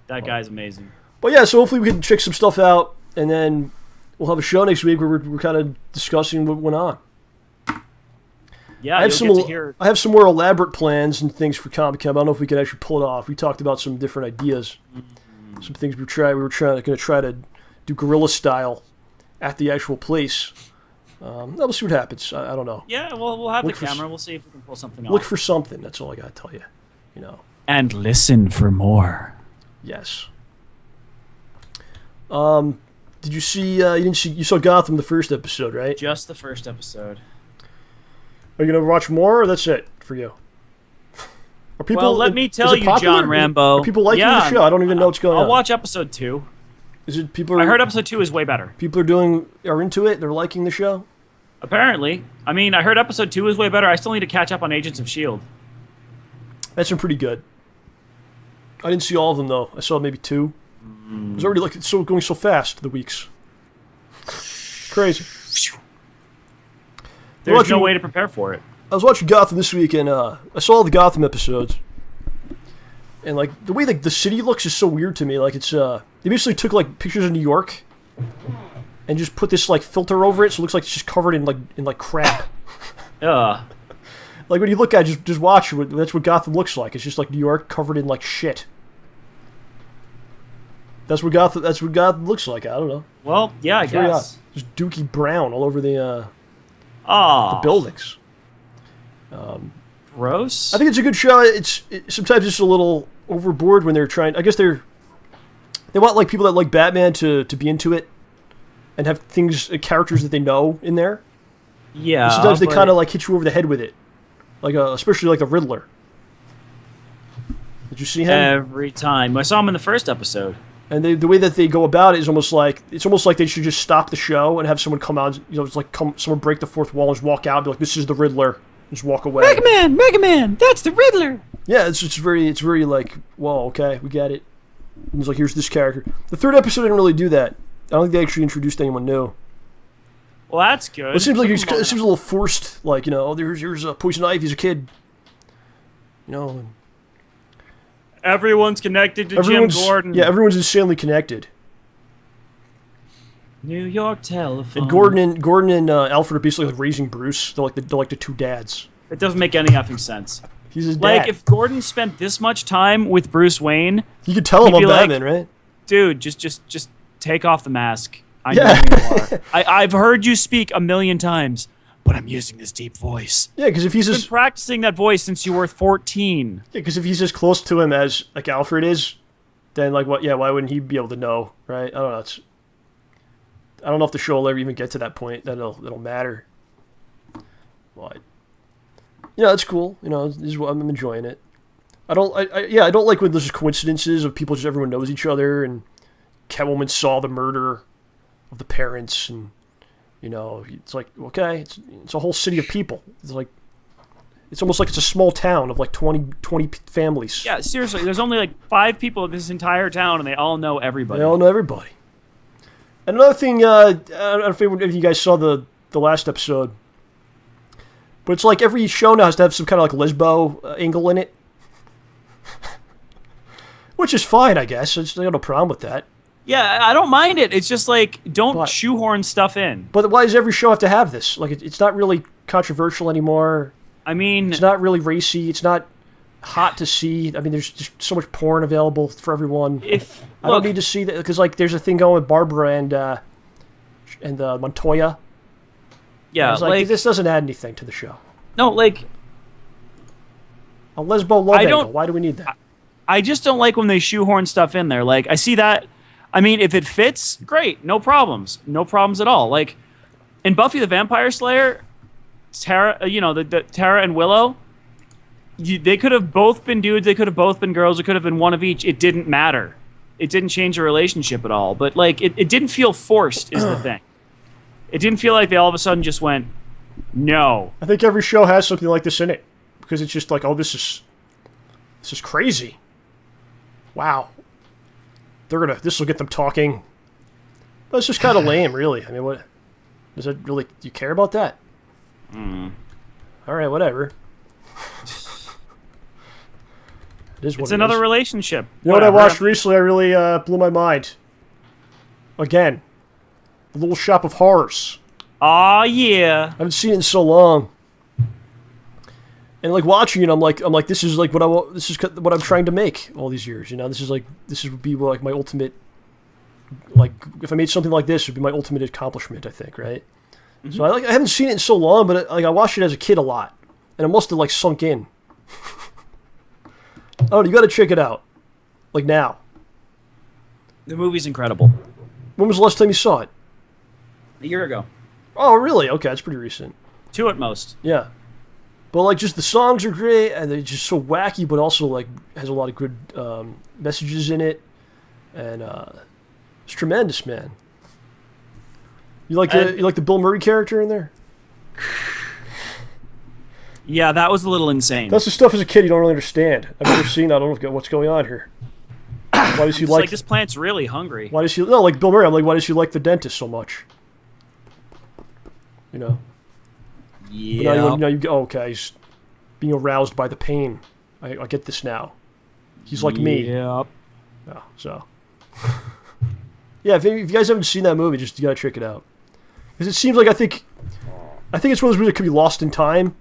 That guy's amazing.
But yeah, so hopefully we can check some stuff out, and then we'll have a show next week where we're kind of discussing what went on.
Yeah,
I have some more elaborate plans and things for Comic Con. I don't know if we can actually pull it off. We talked about some different ideas, some things we were going to try to do guerrilla style at the actual place. We'll see what happens. I don't know.
Yeah, well, we'll have the camera. We'll see if we can pull something off.
Look for something. That's all I got to tell you.
And listen for more.
Yes. Did you see? You saw Gotham the first episode, right?
Just the first episode.
Are you gonna watch more, or that's it for you? Are people?
Well, let me tell you,
popular?
John Rambo.
Are people liking the show? I don't even know what's going on.
I'll watch episode 2.
Is it people?
I heard episode 2 is way better.
People are into it. They're liking the show.
Apparently, I mean, I heard episode 2 is way better. I still need to catch up on Agents of S.H.I.E.L.D.
That's been pretty good. I didn't see all of them though. I saw maybe 2. It was already going so fast. The weeks. Crazy.
There's no way to prepare for it.
I was watching Gotham this week, and I saw all the Gotham episodes. And the way the city looks is so weird to me. It's they basically took pictures of New York and just put this filter over it, so it looks like it's just covered in crap. When you look at it, just watch it. That's what Gotham looks like. It's just New York covered in shit. That's what Gotham looks like. I don't know.
Well, yeah, I guess.
Just dookie brown all over the buildings.
Gross.
I think it's a good show. Sometimes it's a little overboard when they're trying. I guess they want like people that like Batman to be into it, and have characters that they know in there.
Yeah.
And sometimes they kind of like hit you over the head with it, like especially like the Riddler. Did you see him?
Every time. I saw him in the first episode.
And the way that they go about it is almost like they should just stop the show and have someone come out. It's like someone break the fourth wall and just walk out and be like, "This is the Riddler." Just walk away.
Mega Man, that's the Riddler.
Yeah, it's very like, whoa, okay, we get it. And it's like, here's this character. The third episode didn't really do that. I don't think they actually introduced anyone new.
Well, that's good.
It seems like it seems a little forced. Like, here's Poison Ivy's a kid.
Everyone's connected to Jim Gordon.
Yeah, everyone's insanely connected.
New York telephone.
And Gordon and Alfred are basically like raising Bruce. They're like the two dads.
It doesn't make any effing sense.
He's his dad.
Like, if Gordon spent this much time with Bruce Wayne,
you could tell him I'm Batman, right?
Dude, just take off the mask. I know who you are. I've heard you speak a million times, but I'm using this deep voice.
Yeah, because if he's
been practicing that voice since you were 14.
Yeah, because if he's as close to him as like Alfred is, then like what? Yeah, why wouldn't he be able to know, right? I don't know. I don't know if the show will ever even get to that point that it'll matter. But it's cool. I'm enjoying it. I don't like when there's just coincidences of people everyone knows each other, and Catwoman saw the murder of the parents, and it's like, okay, it's a whole city of people. It's almost like it's a small town of like 20 families.
Yeah, seriously, there's only like 5 people in this entire town, and they all know everybody.
They all know everybody. And another thing, I don't know if you guys saw the last episode, but it's like every show now has to have some kind of like lesbo angle in it. Which is fine, I guess. I got no problem with that.
Yeah, I don't mind it. It's just like, don't shoehorn stuff in.
But why does every show have to have this? Like, it's not really controversial anymore.
I mean...
It's not really racy. It's not hot to see. I mean, there's just so much porn available for everyone. I don't need to see that, because like there's a thing going with Barbara and Montoya.
Yeah,
like this doesn't add anything to the show.
No, like
a lesbo love angle. Why do we need that?
I just don't like when they shoehorn stuff in there. Like, I see that. I mean, if it fits, great, no problems at all. Like in Buffy the Vampire Slayer, Tara, the Tara and Willow. They could have both been dudes. They could have both been girls. It could have been one of each. It didn't matter. It didn't change the relationship at all. But like, it didn't feel forced. Is the thing. It didn't feel like they all of a sudden just went, no.
I think every show has something like this in it, because it's just like, oh, this is crazy. Wow. This will get them talking. But it's just kind of lame, really. I mean, what does it really? Do you care about that? All right, whatever.
It's another relationship.
You know what I watched recently? I really blew my mind. Again, The Little Shop of Horrors.
Aw, yeah. I
haven't seen it in so long. And like watching it, I'm like, this is like this is what I'm trying to make all these years. This would be like my ultimate. Like, if I made something like this, it would be my ultimate accomplishment, I think, right? Mm-hmm. So I haven't seen it in so long, but I watched it as a kid a lot, and it must have like sunk in. Oh, you got to check it out, like now.
The movie's incredible.
When was the last time you saw it?
A year ago.
Oh, really? Okay, that's pretty recent.
2 at most.
Yeah. But like, just the songs are great, and they're just so wacky, but also like has a lot of good messages in it, and it's tremendous, man. You like the Bill Murray character in there?
Yeah, that was a little insane.
That's the stuff as a kid you don't really understand. I've never seen. I don't know what's going on here. Why does he like
this plant's really hungry?
Why does he like Bill Murray? I'm like, why does he like the dentist so much?
Yeah.
Now you go, okay, he's being aroused by the pain. I get this now. He's like me.
Yep.
Yeah, so. Yeah, if you guys haven't seen that movie, you gotta check it out. Because it seems like I think it's one of those movies that could be lost in time.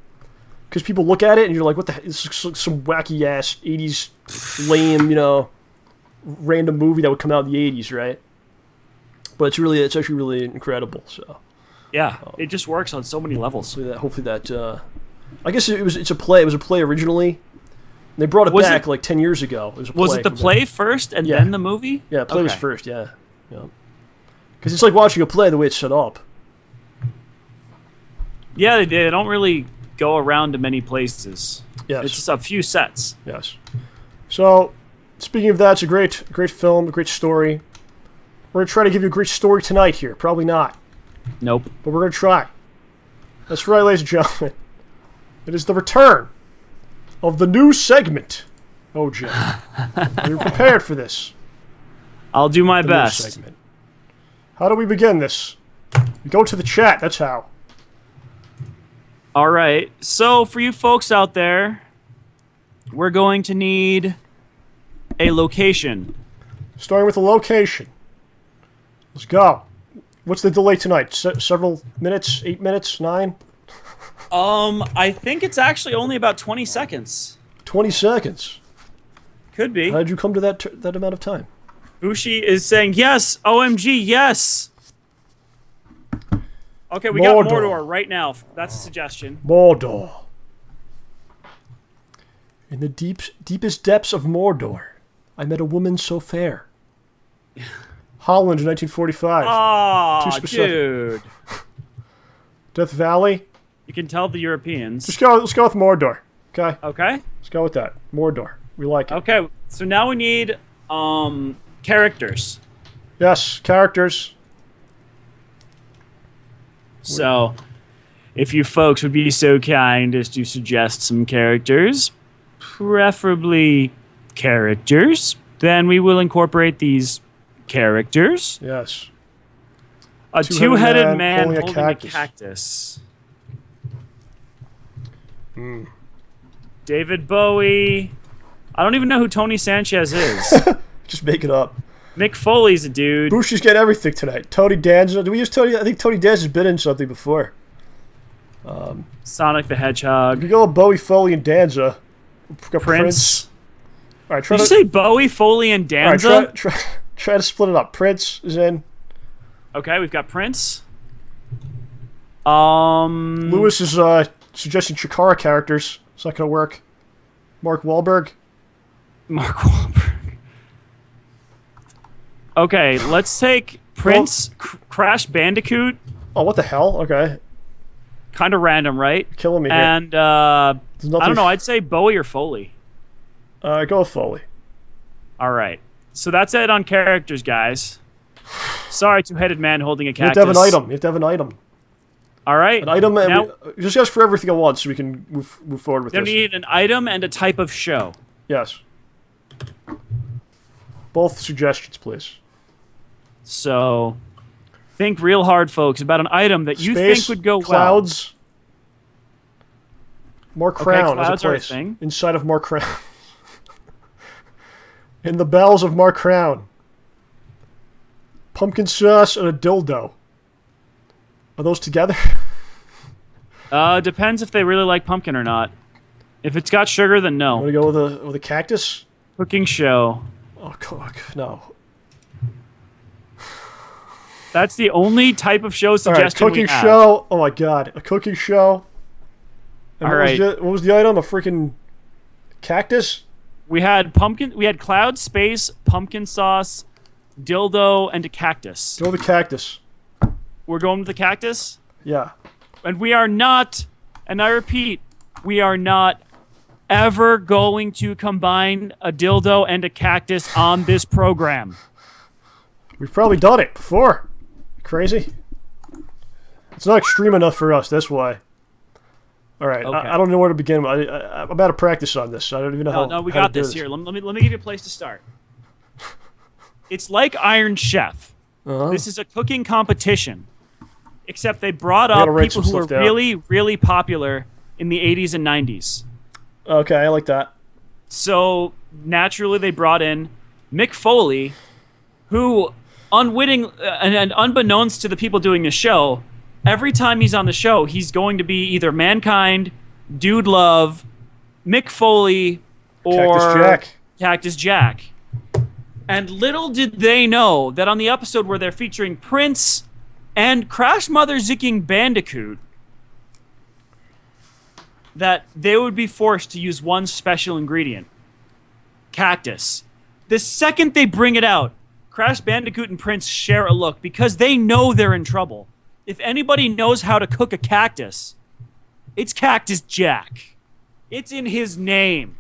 Because people look at it and you're like, what the heck? This is some wacky ass 80s lame, random movie that would come out in the 80s, right? But it's actually really incredible. So
yeah, it just works on so many levels.
Hopefully that I guess it's a play. It was a play originally. They brought it back like 10 years ago.
Was it the play first and then the movie?
Yeah, play was first. Yeah. Because it's like watching a play the way it's set up.
Yeah, they don't really go around to many places.
Yes.
It's just a few sets.
Yes. So, speaking of that, it's a great film, a great story. We're going to try to give you a great story tonight here. Probably not.
Nope.
But we're going to try. That's right, ladies and gentlemen. It is the return of the new segment. Oh, Jim. Are you prepared for this?
I'll do my
the
best.
New segment. How do we begin this? We go to the chat. That's how.
All right. So, for you folks out there, we're going to need a location.
Starting with a location. Let's go. What's the delay tonight? Several minutes? 8 minutes? 9?
I think it's actually only about 20 seconds.
20 seconds?
Could be.
How did you come to that amount of time?
Bushi is saying, yes, OMG, yes. Okay, we got Mordor right now. That's a suggestion.
Mordor. In the deepest depths of Mordor, I met a woman so fair. Holland, 1945.
Oh, dude.
Death Valley.
You can tell the Europeans.
Let's go with Mordor. Okay.
Okay.
Let's go with that. Mordor. We like it.
Okay. So now we need characters.
Yes, characters.
So, if you folks would be so kind as to suggest some characters, preferably characters, then we will incorporate these characters.
Yes.
A two-headed man holding a cactus. David Bowie. I don't even know who Tony Sanchez is.
Just make it up.
Mick Foley's a dude.
Bushi's got everything tonight. Tony Danza. Did we use Tony? I think Tony Danza's been in something before.
Sonic the Hedgehog.
We go with Bowie, Foley, and Danza.
Prince.
All right,
Did you say Bowie, Foley, and Danza?
All right, try to split it up. Prince is in.
Okay, we've got Prince.
Lewis is suggesting Chikara characters. It's not gonna work. Mark Wahlberg.
Okay, let's take Prince, Crash Bandicoot.
Oh, what the hell? Okay.
Kind of random, right?
Killing me here.
And, I don't know, I'd say Bowie or Foley.
Go with Foley.
All right. So that's it on characters, guys. Sorry, two-headed man holding a cactus.
You have to have an item.
All right.
An item,
now,
just ask for everything at once so we can move forward with this.
We need an item and a type of show.
Yes. Both suggestions, please.
So, think real hard, folks, about an item that you think would go
clouds, well. More Crown
clouds
as a place.
Are a thing.
Inside of More Crown. In the bells of More Crown. Pumpkin sauce and a dildo. Are those together?
Depends if they really like pumpkin or not. If it's got sugar, then no.
Want to go with a cactus?
Cooking show.
Oh, no.
That's the only type of show suggestion
cooking show. Oh my god, a cooking show. And what was the item? A freaking cactus?
We had pumpkin. We had cloud, space, pumpkin sauce, dildo, and a cactus.
Go with the cactus.
We're going with the cactus?
Yeah.
And we are not, and I repeat, we are not ever going to combine a dildo and a cactus on this program.
We've probably done it before. Crazy. It's not extreme enough for us, that's why. All right, okay. I don't know where to begin. I'm out of practice on this. I don't even know how.
No, we got this here. Let me give you a place to start. It's like Iron Chef. This is a cooking competition, except they brought up people who were really, really popular in the 80s and 90s.
Okay, I like that.
So naturally, they brought in Mick Foley, who, unwitting and unbeknownst to the people doing the show, every time he's on the show, he's going to be either Mankind, Dude Love, Mick Foley, or
Cactus Jack.
Cactus Jack. And little did they know that on the episode where they're featuring Prince and Crash Mother Zicking Bandicoot, that they would be forced to use one special ingredient. Cactus. The second they bring it out, Crash Bandicoot and Prince share a look because they know they're in trouble. If anybody knows how to cook a cactus, it's Cactus Jack. It's in his name.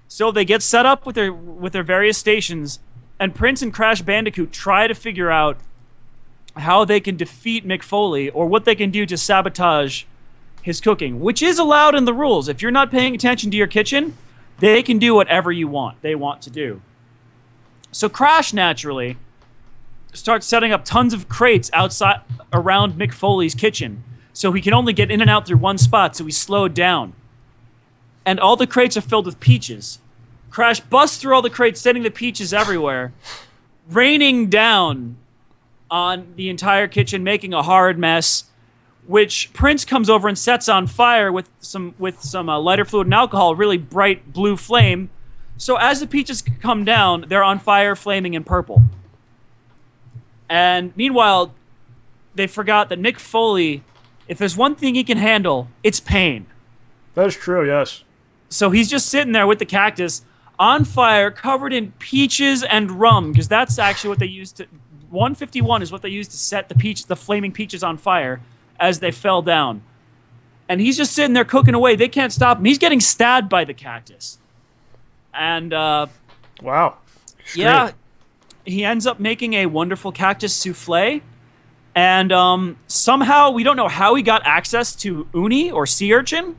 So they get set up with their various stations, and Prince and Crash Bandicoot try to figure out how they can defeat Mick Foley or what they can do to sabotage his cooking, which is allowed in the rules. If you're not paying attention to your kitchen, they can do whatever they want to do. So Crash, naturally, starts setting up tons of crates outside around Mick Foley's kitchen, so he can only get in and out through one spot, so he's slowed down. And all the crates are filled with peaches. Crash busts through all the crates, sending the peaches everywhere, raining down on the entire kitchen, making a horrid mess, which Prince comes over and sets on fire with some lighter fluid and alcohol, really bright blue flame. So as the peaches come down, they're on fire, flaming in purple. And meanwhile, they forgot that Mick Foley, if there's one thing he can handle, it's pain.
That is true, yes.
So he's just sitting there with the cactus on fire, covered in peaches and rum, because that's actually what they used to... 151 is what they used to set the flaming peaches on fire as they fell down. And he's just sitting there cooking away. They can't stop him. He's getting stabbed by the cactus. And,
wow. Extreme.
Yeah, he ends up making a wonderful cactus souffle. And somehow, we don't know how he got access to uni or sea urchin,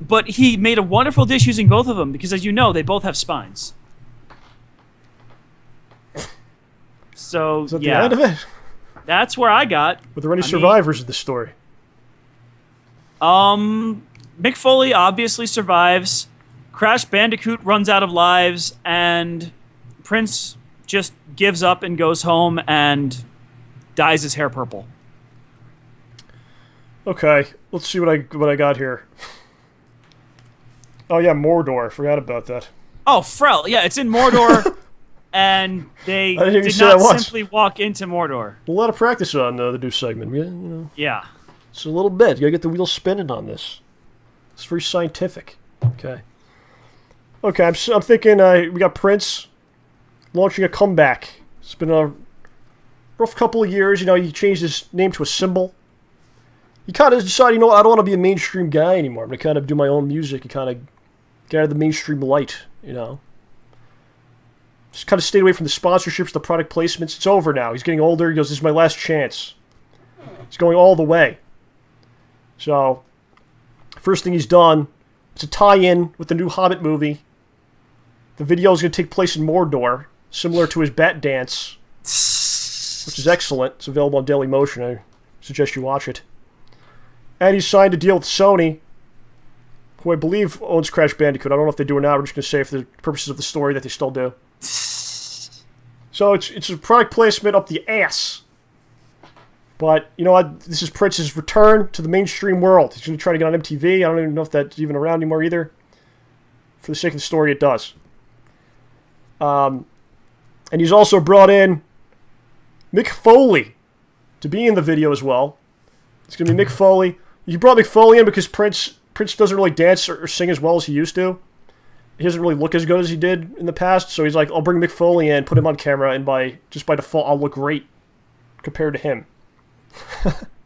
but he made a wonderful dish using both of them because, as you know, they both have spines. So,
Is that
yeah.
the end of it?
That's where I got.
Were there any survivors of the story?
Mick Foley obviously survives. Crash Bandicoot runs out of lives, and Prince just gives up and goes home and dyes his hair purple.
Okay, let's see what I got here. Oh yeah, Mordor. I forgot about that.
Oh, Frel. Yeah, it's in Mordor, and they did not simply walk into Mordor.
A lot of practice on the new segment. Yeah, you know.
Yeah.
It's a little bit. You gotta get the wheels spinning on this. It's very scientific. Okay. Okay, I'm thinking we got Prince launching a comeback. It's been a rough couple of years. You know, he changed his name to a symbol. He kind of decided, you know, I don't want to be a mainstream guy anymore. I'm going to kind of do my own music and kind of get out of the mainstream light, you know. Just kind of stayed away from the sponsorships, the product placements. It's over now. He's getting older. He goes, this is my last chance. He's going all the way. So, first thing he's done, it's a tie-in with the new Hobbit movie. The video is going to take place in Mordor, similar to his Bat Dance, which is excellent. It's available on Dailymotion. I suggest you watch it. And he's signed a deal with Sony, who I believe owns Crash Bandicoot. I don't know if they do or not. We're just going to say for the purposes of the story that they still do. So it's a product placement up the ass. But, you know what? This is Prince's return to the mainstream world. He's going to try to get on MTV. I don't even know if that's even around anymore either. For the sake of the story, it does. And he's also brought in Mick Foley to be in the video as well. It's going to be Mick Foley. He brought Mick Foley in because Prince doesn't really dance or sing as well as he used to. He doesn't really look as good as he did in the past. So he's like, I'll bring Mick Foley in, put him on camera, and by default, I'll look great compared to him.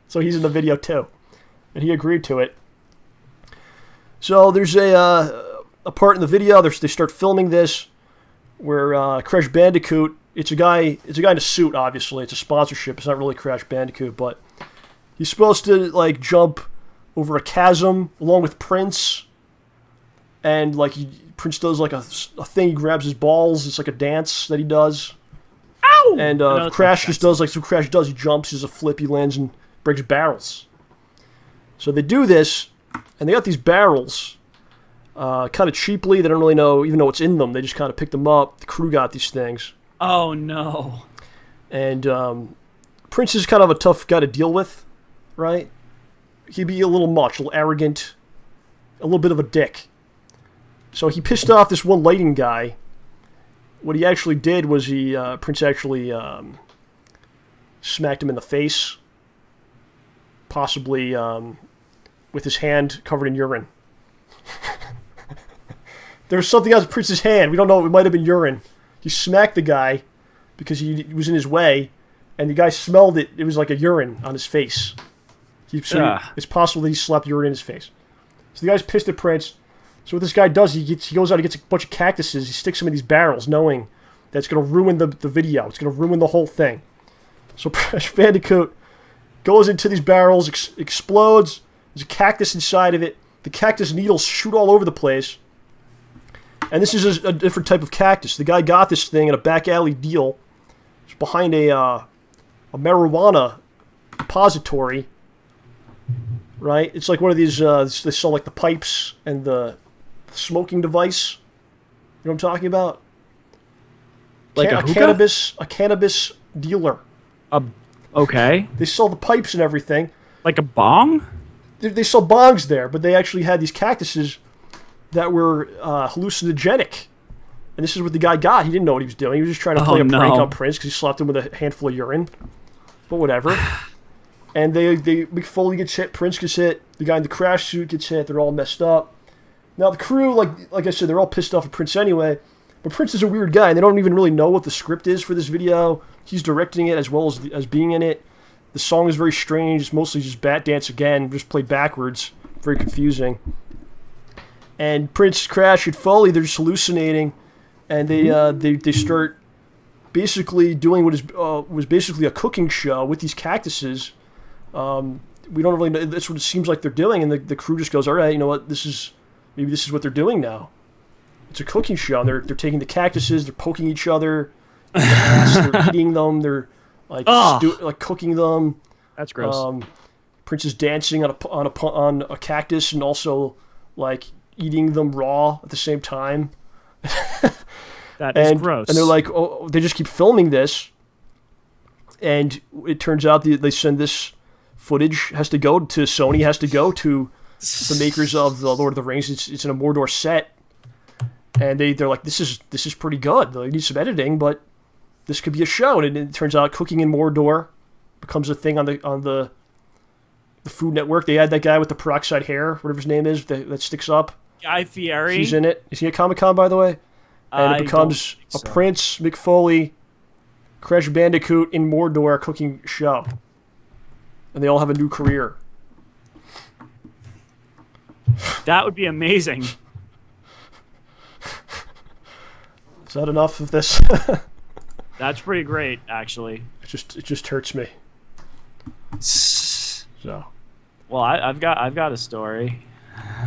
So he's in the video too. And he agreed to it. So there's a part in the video, they start filming this, where Crash Bandicoot, it's a guy in a suit, obviously. It's a sponsorship. It's not really Crash Bandicoot, but he's supposed to, like, jump over a chasm along with Prince. And, like, Prince does, like, a thing. He grabs his balls. It's like a dance that he does.
Ow!
And Crash just does, like, so Crash does. He jumps, he does a flip, he lands and breaks barrels. So they do this, and they got these barrels kind of cheaply. They don't really even know what's in them. They just kind of picked them up. The crew got these things.
Oh, no.
And Prince is kind of a tough guy to deal with, right? He'd be a little much, a little arrogant, a little bit of a dick. So he pissed off this one lighting guy, what he actually did was Prince actually smacked him in the face, possibly with his hand covered in urine. There was something else in Prince's hand. We don't know. It might have been urine. He smacked the guy because he was in his way, and the guy smelled it. It was like a urine on his face. It's possible that he slapped urine in his face. So the guy's pissed at Prince. So what this guy does, he goes out and gets a bunch of cactuses. He sticks them in these barrels, knowing that it's going to ruin the video. It's going to ruin the whole thing. So Crash Bandicoot goes into these barrels, explodes. There's a cactus inside of it. The cactus needles shoot all over the place. And this is a different type of cactus. The guy got this thing in a back alley deal. It's behind a marijuana depository. Right? It's like one of these, they sell like the pipes and the smoking device. You know what I'm talking about?
Like a
cannabis dealer.
Okay.
They sell the pipes and everything.
Like a bong?
They sell bongs there, but they actually had these cactuses that were hallucinogenic. And this is what the guy got. He didn't know what he was doing. He was just trying to play a prank on Prince because he slapped him with a handful of urine. But whatever. And Mick Foley gets hit, Prince gets hit, the guy in the crash suit gets hit, they're all messed up. Now the crew, like I said, they're all pissed off at Prince anyway. But Prince is a weird guy, and they don't even really know what the script is for this video. He's directing it as well as being in it. The song is very strange. It's mostly just Bat Dance Again, just played backwards. Very confusing. And Prince, Crash, and Foley, they're just hallucinating. And they start basically doing what was basically a cooking show with these cactuses. We don't really know. That's what it seems like they're doing. And the crew just goes, all right, you know what? Maybe this is what they're doing now. It's a cooking show. And they're taking the cactuses, they're poking each other, they're eating them, they're like cooking them.
That's gross.
Prince is dancing on a cactus and also like eating them raw at the same time.
That is gross.
And they're like, oh, they just keep filming this, and it turns out they send this footage has to go to Sony, has to go to the makers of the Lord of the Rings. It's in a Mordor set, and they're like, this is pretty good. They need some editing, but this could be a show. And it turns out cooking in Mordor becomes a thing on the Food Network. They had that guy with the peroxide hair, whatever his name is, that sticks up.
Guy Fieri.
He's in it. Is he at Comic-Con, by the way? And it becomes a Prince, Mick Foley, Crash Bandicoot in Mordor cooking show. And they all have a new career.
That would be amazing.
Is that enough of this?
That's pretty great, actually.
It just hurts me. So.
Well, I've got a story.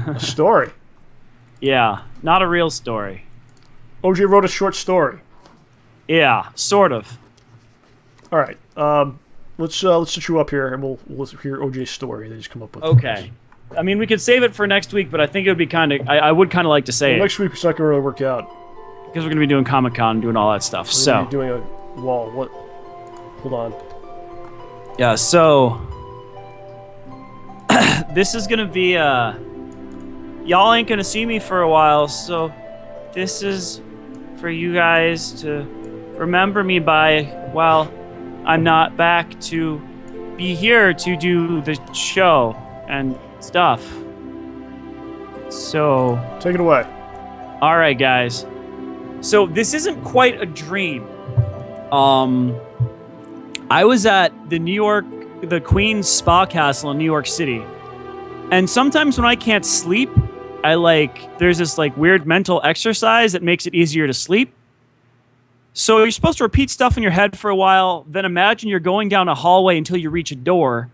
A story?
Yeah, not a real story.
OJ wrote a short story.
Yeah, sort of.
All right. Let's set you up here, and we'll hear OJ's story that he's come up with.
Okay. I mean, we could save it for next week, but I think it would be kind of. I would kind of like to say it.
Next week it's not going to really work out
because we're going to be doing Comic-Con and doing all that stuff.
We're gonna be doing a wall. What? Hold on.
Yeah. So this is going to be y'all ain't going to see me for a while, so this is for you guys to remember me by while I'm not back to be here to do the show and stuff. So
take it away.
All right, guys. So this isn't quite a dream. I was at the Queen's Spa Castle in New York City, and sometimes when I can't sleep, there's this weird mental exercise that makes it easier to sleep. So you're supposed to repeat stuff in your head for a while, then imagine you're going down a hallway until you reach a door,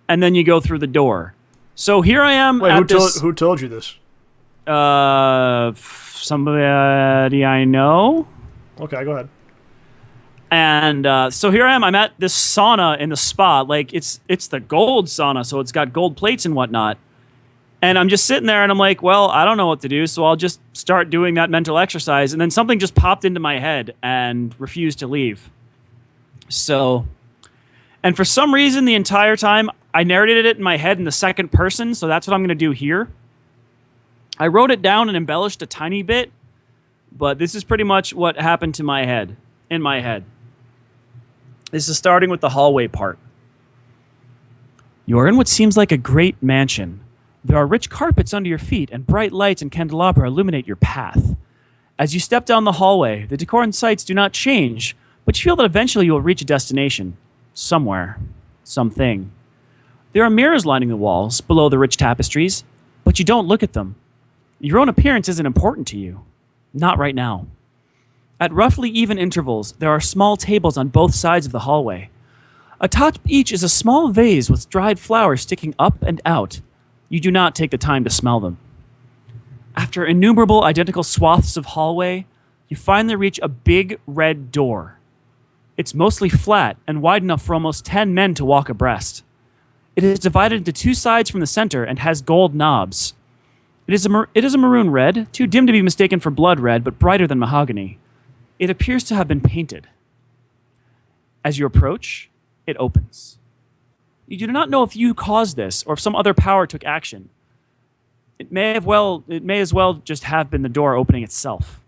and then you go through the door. So here I am.
Wait, who told you this?
Somebody I know.
Okay, go ahead.
And so here I am. I'm at this sauna in the spa. It's the gold sauna, so it's got gold plates and whatnot. And I'm just sitting there, and I'm like, well, I don't know what to do, so I'll just start doing that mental exercise. And then something just popped into my head and refused to leave. So, and for some reason, the entire time, I narrated it in my head in the second person, so that's what I'm going to do here. I wrote it down and embellished a tiny bit, but this is pretty much what happened to my head, in my head. This is starting with the hallway part. You are in what seems like a great mansion. There are rich carpets under your feet, and bright lights and candelabra illuminate your path. As you step down the hallway, the decor and sights do not change, but you feel that eventually you will reach a destination. Somewhere. Something. There are mirrors lining the walls, below the rich tapestries, but you don't look at them. Your own appearance isn't important to you. Not right now. At roughly even intervals, there are small tables on both sides of the hallway. Atop each is a small vase with dried flowers sticking up and out. You do not take the time to smell them. After innumerable identical swaths of hallway, you finally reach a big red door. It's mostly flat and wide enough for almost 10 men to walk abreast. It is divided into two sides from the center and has gold knobs. It is a maroon red, too dim to be mistaken for blood red, but brighter than mahogany. It appears to have been painted. As you approach, it opens. You do not know if you caused this or if some other power took action. It may as well just have been the door opening itself.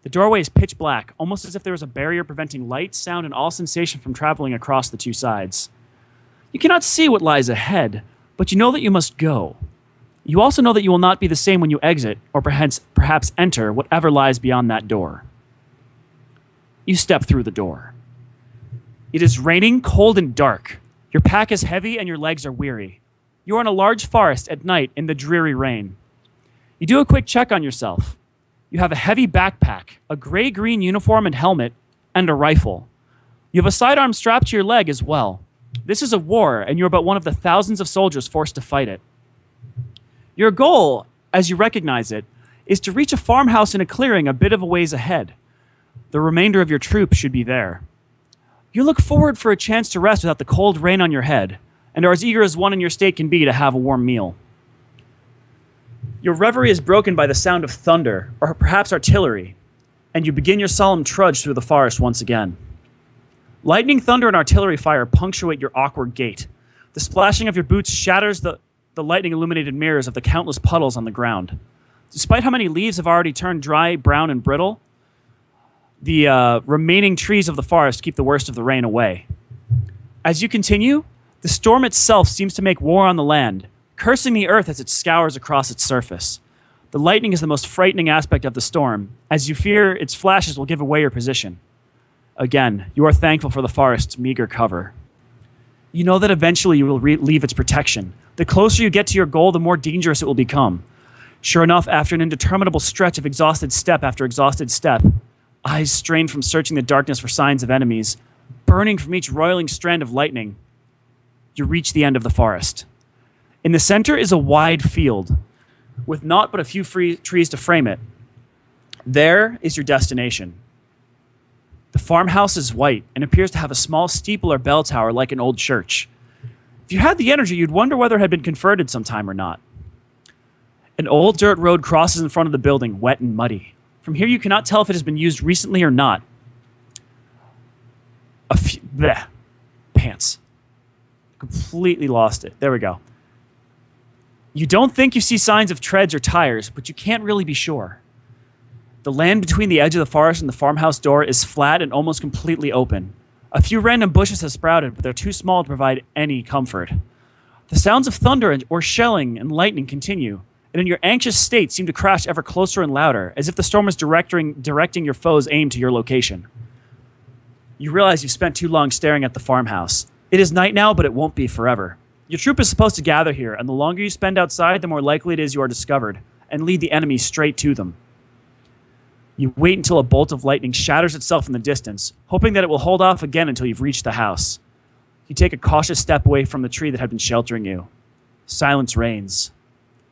The doorway is pitch black, almost as if there was a barrier preventing light, sound, and all sensation from traveling across the two sides. You cannot see what lies ahead, but you know that you must go. You also know that you will not be the same when you exit, or perhaps enter whatever lies beyond that door. You step through the door. It is raining, cold, and dark. Your pack is heavy and your legs are weary. You are in a large forest at night in the dreary rain. You do a quick check on yourself. You have a heavy backpack, a gray-green uniform and helmet, and a rifle. You have a sidearm strapped to your leg as well. This is a war, and you are but one of the thousands of soldiers forced to fight it. Your goal, as you recognize it, is to reach a farmhouse in a clearing a bit of a ways ahead. The remainder of your troop should be there. You look forward for a chance to rest without the cold rain on your head, and are as eager as one in your state can be to have a warm meal. Your reverie is broken by the sound of thunder, or perhaps artillery, and you begin your solemn trudge through the forest once again. Lightning, thunder, and artillery fire punctuate your awkward gait. The splashing of your boots shatters the lightning-illuminated mirrors of the countless puddles on the ground. Despite how many leaves have already turned dry, brown, and brittle, the remaining trees of the forest keep the worst of the rain away. As you continue, the storm itself seems to make war on the land, cursing the earth as it scours across its surface. The lightning is the most frightening aspect of the storm, as you fear its flashes will give away your position. Again, you are thankful for the forest's meager cover. You know that eventually you will leave its protection. The closer you get to your goal, the more dangerous it will become. Sure enough, after an indeterminable stretch of exhausted step after exhausted step, eyes strained from searching the darkness for signs of enemies, burning from each roiling strand of lightning, you reach the end of the forest. In the center is a wide field, with naught but a few trees to frame it. There is your destination. The farmhouse is white and appears to have a small steeple or bell tower like an old church. If you had the energy, you'd wonder whether it had been converted sometime or not. An old dirt road crosses in front of the building, wet and muddy. From here, you cannot tell if it has been used recently or not. Pants. Completely lost it. There we go. You don't think you see signs of treads or tires, but you can't really be sure. The land between the edge of the forest and the farmhouse door is flat and almost completely open. A few random bushes have sprouted, but they're too small to provide any comfort. The sounds of thunder or shelling and lightning continue, and in your anxious state seem to crash ever closer and louder, as if the storm is directing your foe's aim to your location. You realize you've spent too long staring at the farmhouse. It is night now, but it won't be forever. Your troop is supposed to gather here, and the longer you spend outside, the more likely it is you are discovered, and lead the enemy straight to them. You wait until a bolt of lightning shatters itself in the distance, hoping that it will hold off again until you've reached the house. You take a cautious step away from the tree that had been sheltering you. Silence reigns.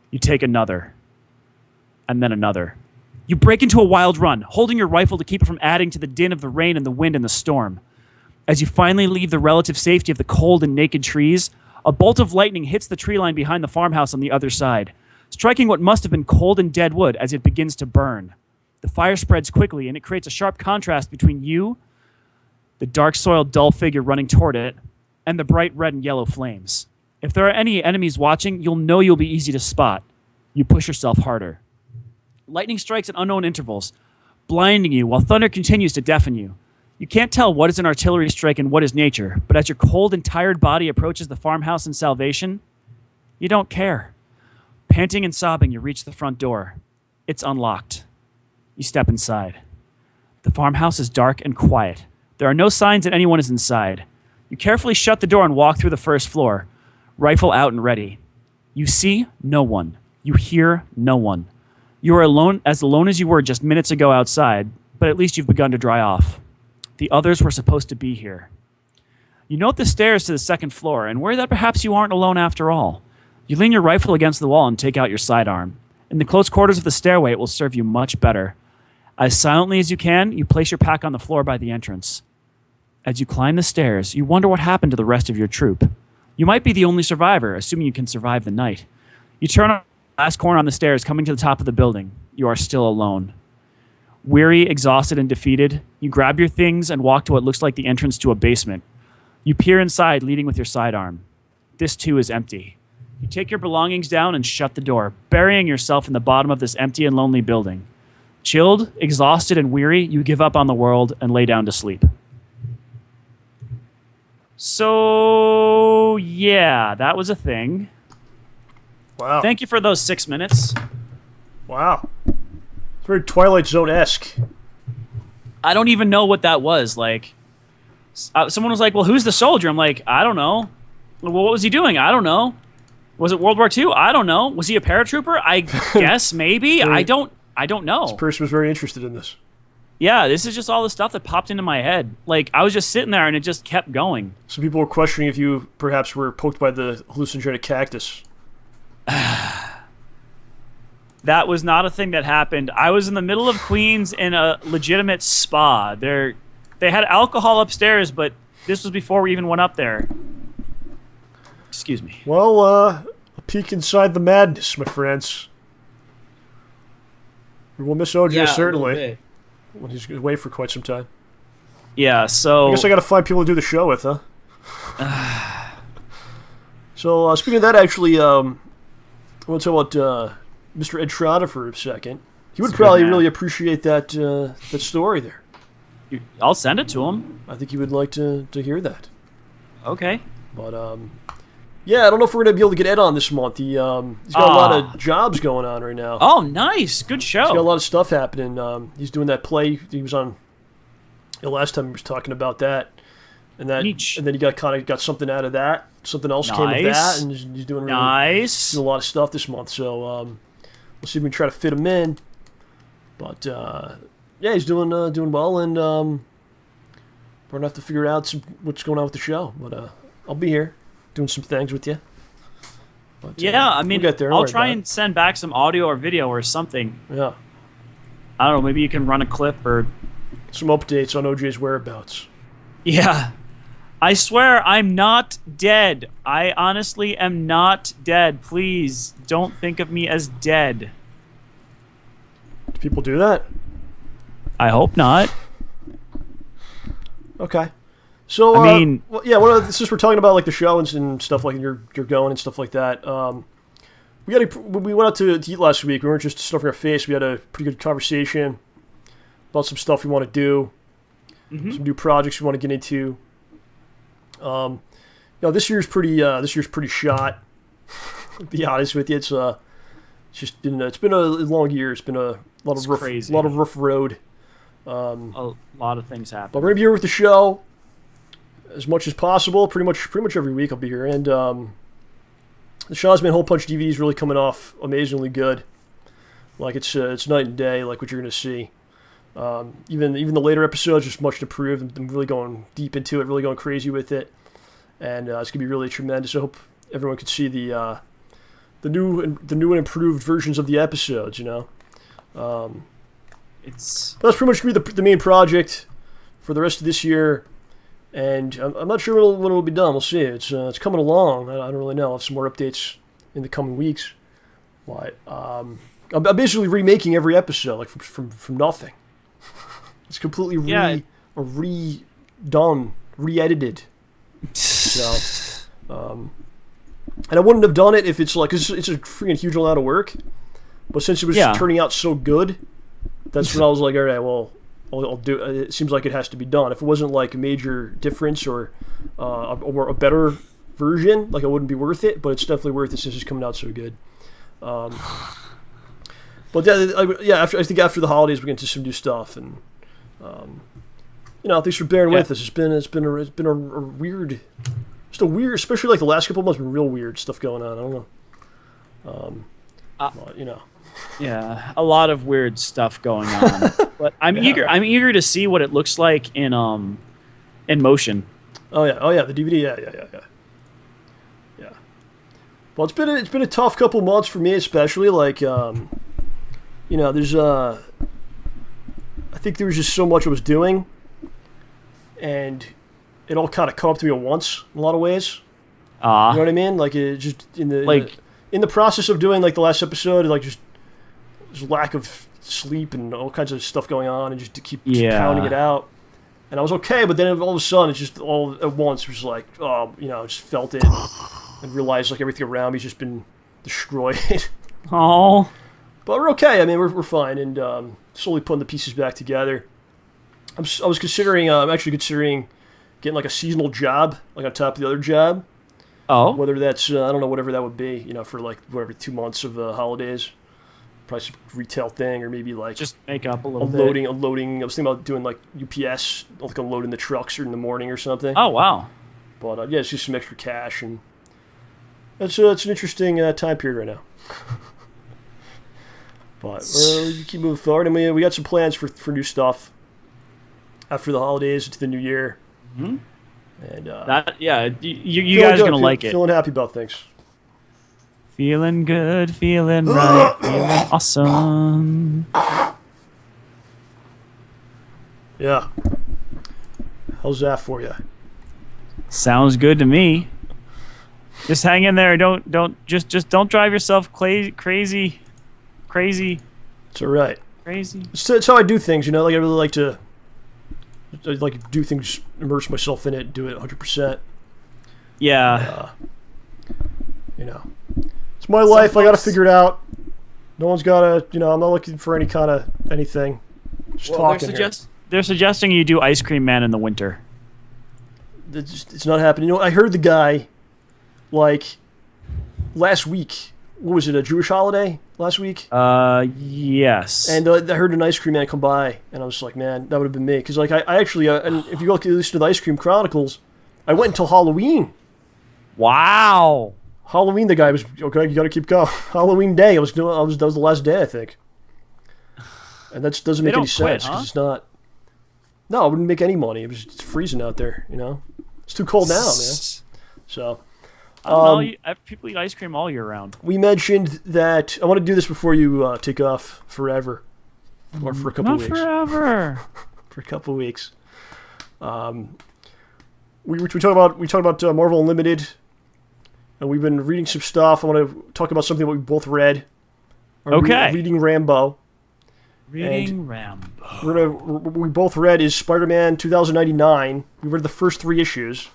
You take another, and then another. You break into a wild run, holding your rifle to keep it from adding to the din of the rain and the wind and the storm. As you finally leave the relative safety of the cold and naked trees, a bolt of lightning hits the tree line behind the farmhouse on the other side, striking what must have been cold and dead wood as it begins to burn. The fire spreads quickly, and it creates a sharp contrast between you, the dark-soiled, dull figure running toward it, and the bright red and yellow flames. If there are any enemies watching, you'll know you'll be easy to spot. You push yourself harder. Lightning strikes at unknown intervals, blinding you while thunder continues to deafen you. You can't tell what is an artillery strike and what is nature, but as your cold and tired body approaches the farmhouse in Salvation, you don't care. Panting and sobbing, you reach the front door. It's unlocked. You step inside. The farmhouse is dark and quiet. There are no signs that anyone is inside. You carefully shut the door and walk through the first floor, rifle out and ready. You see no one. You hear no one. You are alone as you were just minutes ago outside, but at least you've begun to dry off. The others were supposed to be here. You note the stairs to the second floor and worry that perhaps you aren't alone after all. You lean your rifle against the wall and take out your sidearm. In the close quarters of the stairway, it will serve you much better. As silently as you can, you place your pack on the floor by the entrance. As you climb the stairs, you wonder what happened to the rest of your troop. You might be the only survivor, assuming you can survive the night. You turn on the last corner on the stairs, coming to the top of the building. You are still alone. Weary, exhausted, and defeated, you grab your things and walk to what looks like the entrance to a basement. You peer inside, leading with your sidearm. This too is empty. You take your belongings down and shut the door, burying yourself in the bottom of this empty and lonely building. Chilled, exhausted, and weary, you give up on the world and lay down to sleep. So, yeah, that was a thing.
Wow.
Thank you for those 6 minutes.
Wow. It's very Twilight Zone-esque.
I don't even know what that was. Like, someone was like, well, who's the soldier? I'm like, I don't know. Well, what was he doing? I don't know. Was it World War II? I don't know. Was he a paratrooper? I guess, maybe. I don't know.
This person was very interested in this.
Yeah, this is just all the stuff that popped into my head. Like, I was just sitting there and it just kept going.
Some people were questioning if you perhaps were poked by the hallucinogenic cactus.
That was not a thing that happened. I was in the middle of Queens in a legitimate spa. They had alcohol upstairs, but this was before we even went up there. Excuse me.
Well, a peek inside the madness, my friends. We'll miss OJ, certainly. When he's away for quite some time.
Yeah, so...
I guess I gotta find people to do the show with, huh? So, speaking of that, actually, I want to talk about Mr. Ed Trotta for a second. He would probably really appreciate that that story there.
I'll send it to him.
I think he would like to hear that.
Okay.
But, yeah, I don't know if we're going to be able to get Ed on this month. He's got a lot of jobs going on right now.
Oh, nice. Good show.
He's got a lot of stuff happening. He's doing that play. He was on last time he was talking about that. And then he got something out of that. Something else came of that. And he's doing doing a lot of stuff this month. So we'll see if we can try to fit him in. But, yeah, he's doing well. And we're going to have to figure out what's going on with the show. But I'll be here. Doing some things with you. But,
yeah, I mean,
we'll get there.
I'll try and send back some audio or video or something.
Yeah.
I don't know, maybe you can run a clip or...
some updates on OJ's whereabouts.
Yeah. I swear I'm not dead. I honestly am not dead. Please, don't think of me as dead.
Do people do that?
I hope not.
Okay. So,
I mean,
well, yeah. Since we're talking about like the show and stuff like you're going and stuff like that, we went out to eat last week. We weren't just stuffing our face. We had a pretty good conversation about some stuff we want to do, some new projects we want to get into. This year's pretty shot. To be honest with you, it's been a long year. It's been a lot of rough road.
A lot of things happen.
But we're gonna be here with the show as much as possible. Pretty much every week I'll be here. And the Shawsman Hole Punch DVD is really coming off amazingly good. Like it's night and day, like what you're gonna see. Even the later episodes, just much improved. I'm really going deep into it, really going crazy with it, and it's gonna be really tremendous. I hope everyone can see the new and improved versions of the episodes. That's pretty much gonna be the main project for the rest of this year. And I'm not sure when it'll be done. We'll see. It's coming along. I don't really know. I'll have some more updates in the coming weeks. But I'm basically remaking every episode, like from nothing. It's completely redone, re-edited. So, and I wouldn't have done it if it's a freaking huge amount of work. But since it was turning out so good, that's when I was like, all right, well, I'll do. It seems like it has to be done. If it wasn't like a major difference or a better version, like, it wouldn't be worth it. But it's definitely worth it since it's coming out so good. But yeah, I think after the holidays we get into some new stuff, and thanks for bearing with us. It's been a weird, just a weird, especially like the last couple of months, been real weird stuff going on. I don't know. But,
Yeah, a lot of weird stuff going on. But I'm eager to see what it looks like in motion.
Oh yeah, the DVD. Yeah. Well, it's been a tough couple of months for me, especially like there's I think there was just so much I was doing, and it all kind of caught up to me at once in a lot of ways. You know what I mean? Like, it just in the process of doing like the last episode, like just lack of sleep and all kinds of stuff going on, and just to keep pounding it out. And I was okay, but then all of a sudden, it's just all at once. It was like, I just felt it and realized like everything around me's just been destroyed.
Oh.
But we're okay. I mean, we're fine, and slowly putting the pieces back together. I'm actually considering getting like a seasonal job, like on top of the other job.
Oh.
Whether that's I don't know, whatever that would be, for like whatever 2 months of holidays, probably some retail thing, or maybe like
just make up a little
unloading. I was thinking about doing like UPS, like unloading the trucks in the morning or something.
Oh wow.
But yeah, it's just some extra cash, and it's an interesting time period right now. But we keep moving forward, and we got some plans for new stuff after the holidays into the new year.
Mm-hmm.
And
you guys are gonna like it.
Feeling happy about things.
Feeling good, feeling right, feeling awesome.
Yeah. How's that for you?
Sounds good to me. Just hang in there. Don't don't drive yourself crazy.
It's all right.
Crazy.
It's how I do things, Like, I really like to do things, immerse myself in it, do it 100%.
Yeah.
It's my life. I got to figure it out. No one's got to. I'm not looking for any kind of anything. Just talking here.
They're suggesting you do Ice Cream Man in the winter.
It's not happening. I heard the guy, like, last week. What was it, a Jewish holiday last week?
Yes.
And I heard an Ice Cream Man come by, and I was like, man, that would have been me. Because, like, I actually, and if you listen to the Ice Cream Chronicles, I went until Halloween.
Wow.
Halloween, the guy was, okay, you got to keep going. Halloween day, that was the last day, I think. And that doesn't make any sense, because it's not. No, it wouldn't make any money. It's freezing out there, It's too cold now, man. So.
I don't know. People eat ice cream all year round.
We mentioned that I want to do this before you take off forever, or for a couple weeks.
Not forever.
For a couple weeks. We talked about Marvel Unlimited, and we've been reading some stuff. I want to talk about something that we both read. Reading Rambo.
Rambo.
We both read is Spider-Man 2099. We read the first 3 issues.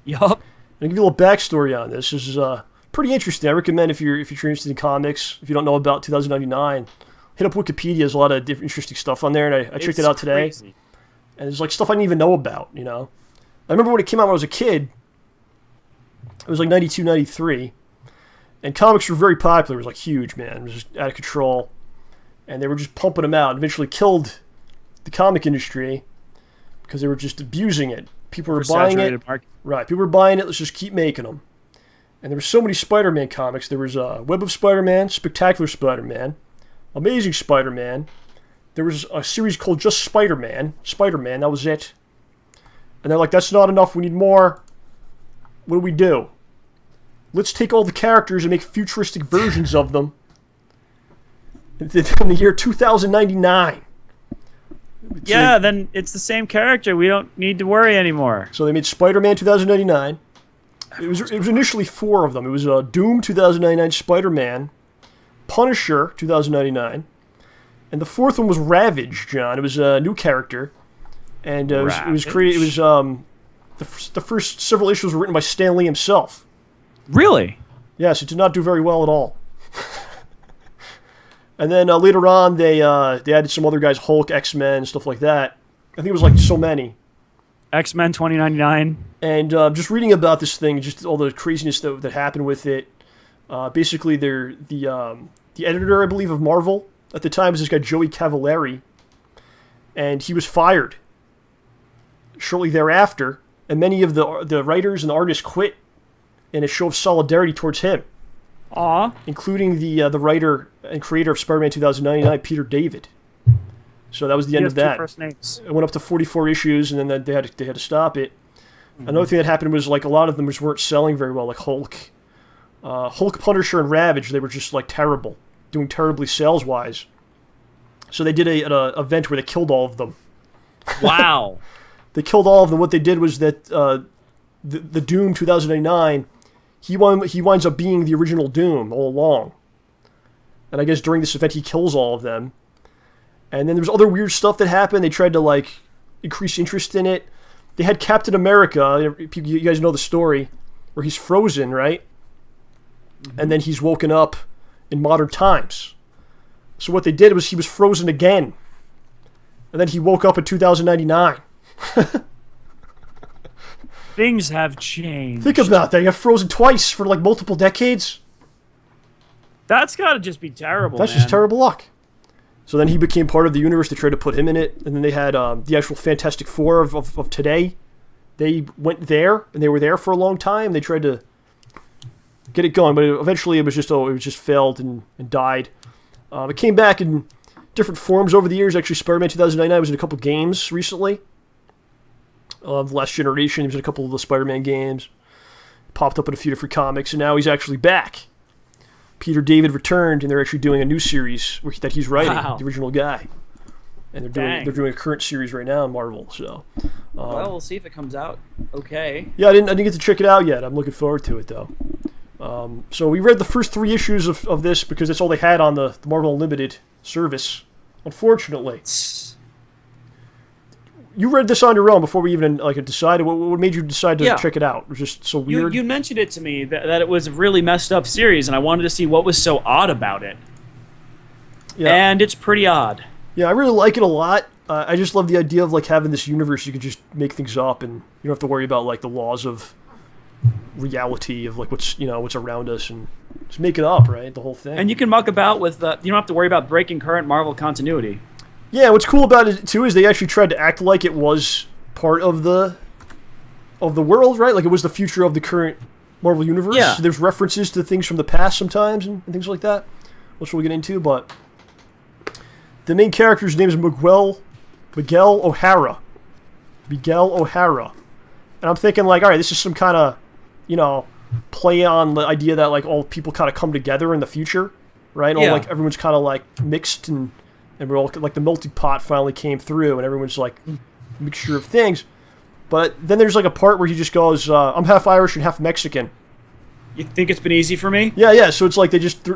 Yup.
I'll give you a little backstory on this. This is pretty interesting. I recommend if you're interested in comics, if you don't know about 2099, hit up Wikipedia. There's a lot of different interesting stuff on there, and I checked it out today.
Crazy.
And there's like stuff I didn't even know about, I remember when it came out when I was a kid. It was like 92, 93. And comics were very popular. It was like huge, man. It was just out of control. And they were just pumping them out, and eventually killed the comic industry because they were just abusing it. People were buying it. Right, people were buying it. Let's just keep making them. And there were so many Spider-Man comics. There was Web of Spider-Man, Spectacular Spider-Man, Amazing Spider-Man. There was a series called just Spider-Man. Spider-Man, that was it. And they're like, that's not enough. We need more. What do? Let's take all the characters and make futuristic versions of them. In the year 2099.
Yeah, then it's the same character. We don't need to worry anymore.
So they made Spider-Man 2099. It was initially 4 of them. It was Doom 2099, Spider-Man, Punisher 2099, and the 4th one was Ravage, John. It was a new character, and it was created. It was the first several issues were written by Stan Lee himself.
Really?
Yes, it did not do very well at all. And then later on, they added some other guys, Hulk, X-Men, stuff like that. I think it was like so many.
X-Men 2099.
And just reading about this thing, just all the craziness that happened with it. Basically, the editor, I believe, of Marvel at the time was this guy Joey Cavallari, and he was fired shortly thereafter. And many of the writers and the artists quit in a show of solidarity towards him.
Aw.
Including the writer and creator of Spider-Man 2099, Peter David. So that was the end of that.
First names.
It went up to 44 issues, and then they had to stop it. Mm-hmm. Another thing that happened was like a lot of them just weren't selling very well, like Hulk, Punisher, and Ravage. They were just like terrible, doing terribly sales-wise. So they did an event where they killed all of them.
Wow.
They killed all of them. What they did was that the Doom 2009. He winds up being the original Doom all along. And I guess during this event he kills all of them. And then there's other weird stuff that happened. They tried to like increase interest in it. They had Captain America, you guys know the story, where he's frozen, right? Mm-hmm. And then he's woken up in modern times. So what they did was he was frozen again. And then he woke up in 2099.
Things have changed.
Think about that. You got frozen twice for like multiple decades.
That's got to just be terrible.
That's just terrible luck. So then he became part of the universe. They tried to put him in it. And then they had the actual Fantastic Four of today. They went there, and they were there for a long time. They tried to get it going, but eventually it was just failed and died. It came back in different forms over the years. Actually, Spider-Man 2099 was in a couple games recently. The Last Generation, he was in a couple of the Spider-Man games. Popped up in a few different comics, and now he's actually back. Peter David returned, and they're actually doing a new series that he's writing, the original guy. And they're doing a current series right now in Marvel. So,
well, we'll see if it comes out. Okay.
Yeah, I didn't get to check it out yet. I'm looking forward to it though. So we read the first 3 issues of this because that's all they had on the Marvel Unlimited service. Unfortunately. You read this on your own before we even decided. What made you decide to check it out? It was just so weird.
You mentioned it to me that it was a really messed up series, and I wanted to see what was so odd about it. Yeah. And it's pretty odd.
Yeah, I really like it a lot. I just love the idea of like having this universe you can just make things up, and you don't have to worry about like the laws of reality of like what's around us, and just make it up, right? The whole thing.
And you can muck about with you don't have to worry about breaking current Marvel continuity.
Yeah, what's cool about it too is they actually tried to act like it was part of the world, right? Like it was the future of the current Marvel universe.
Yeah.
So there's references to things from the past sometimes and things like that, which we'll get into. But the main character's name is Miguel O'Hara. Miguel O'Hara. And I'm thinking like, all right, this is some kind of, play on the idea that like all people kind of come together in the future, right?
Yeah.
All like everyone's kind of like mixed and we're all like the melting pot finally came through and everyone's like a mixture of things. But then there's like a part where he just goes, I'm half Irish and half Mexican.
You think it's been easy for me?
Yeah. So it's like they just threw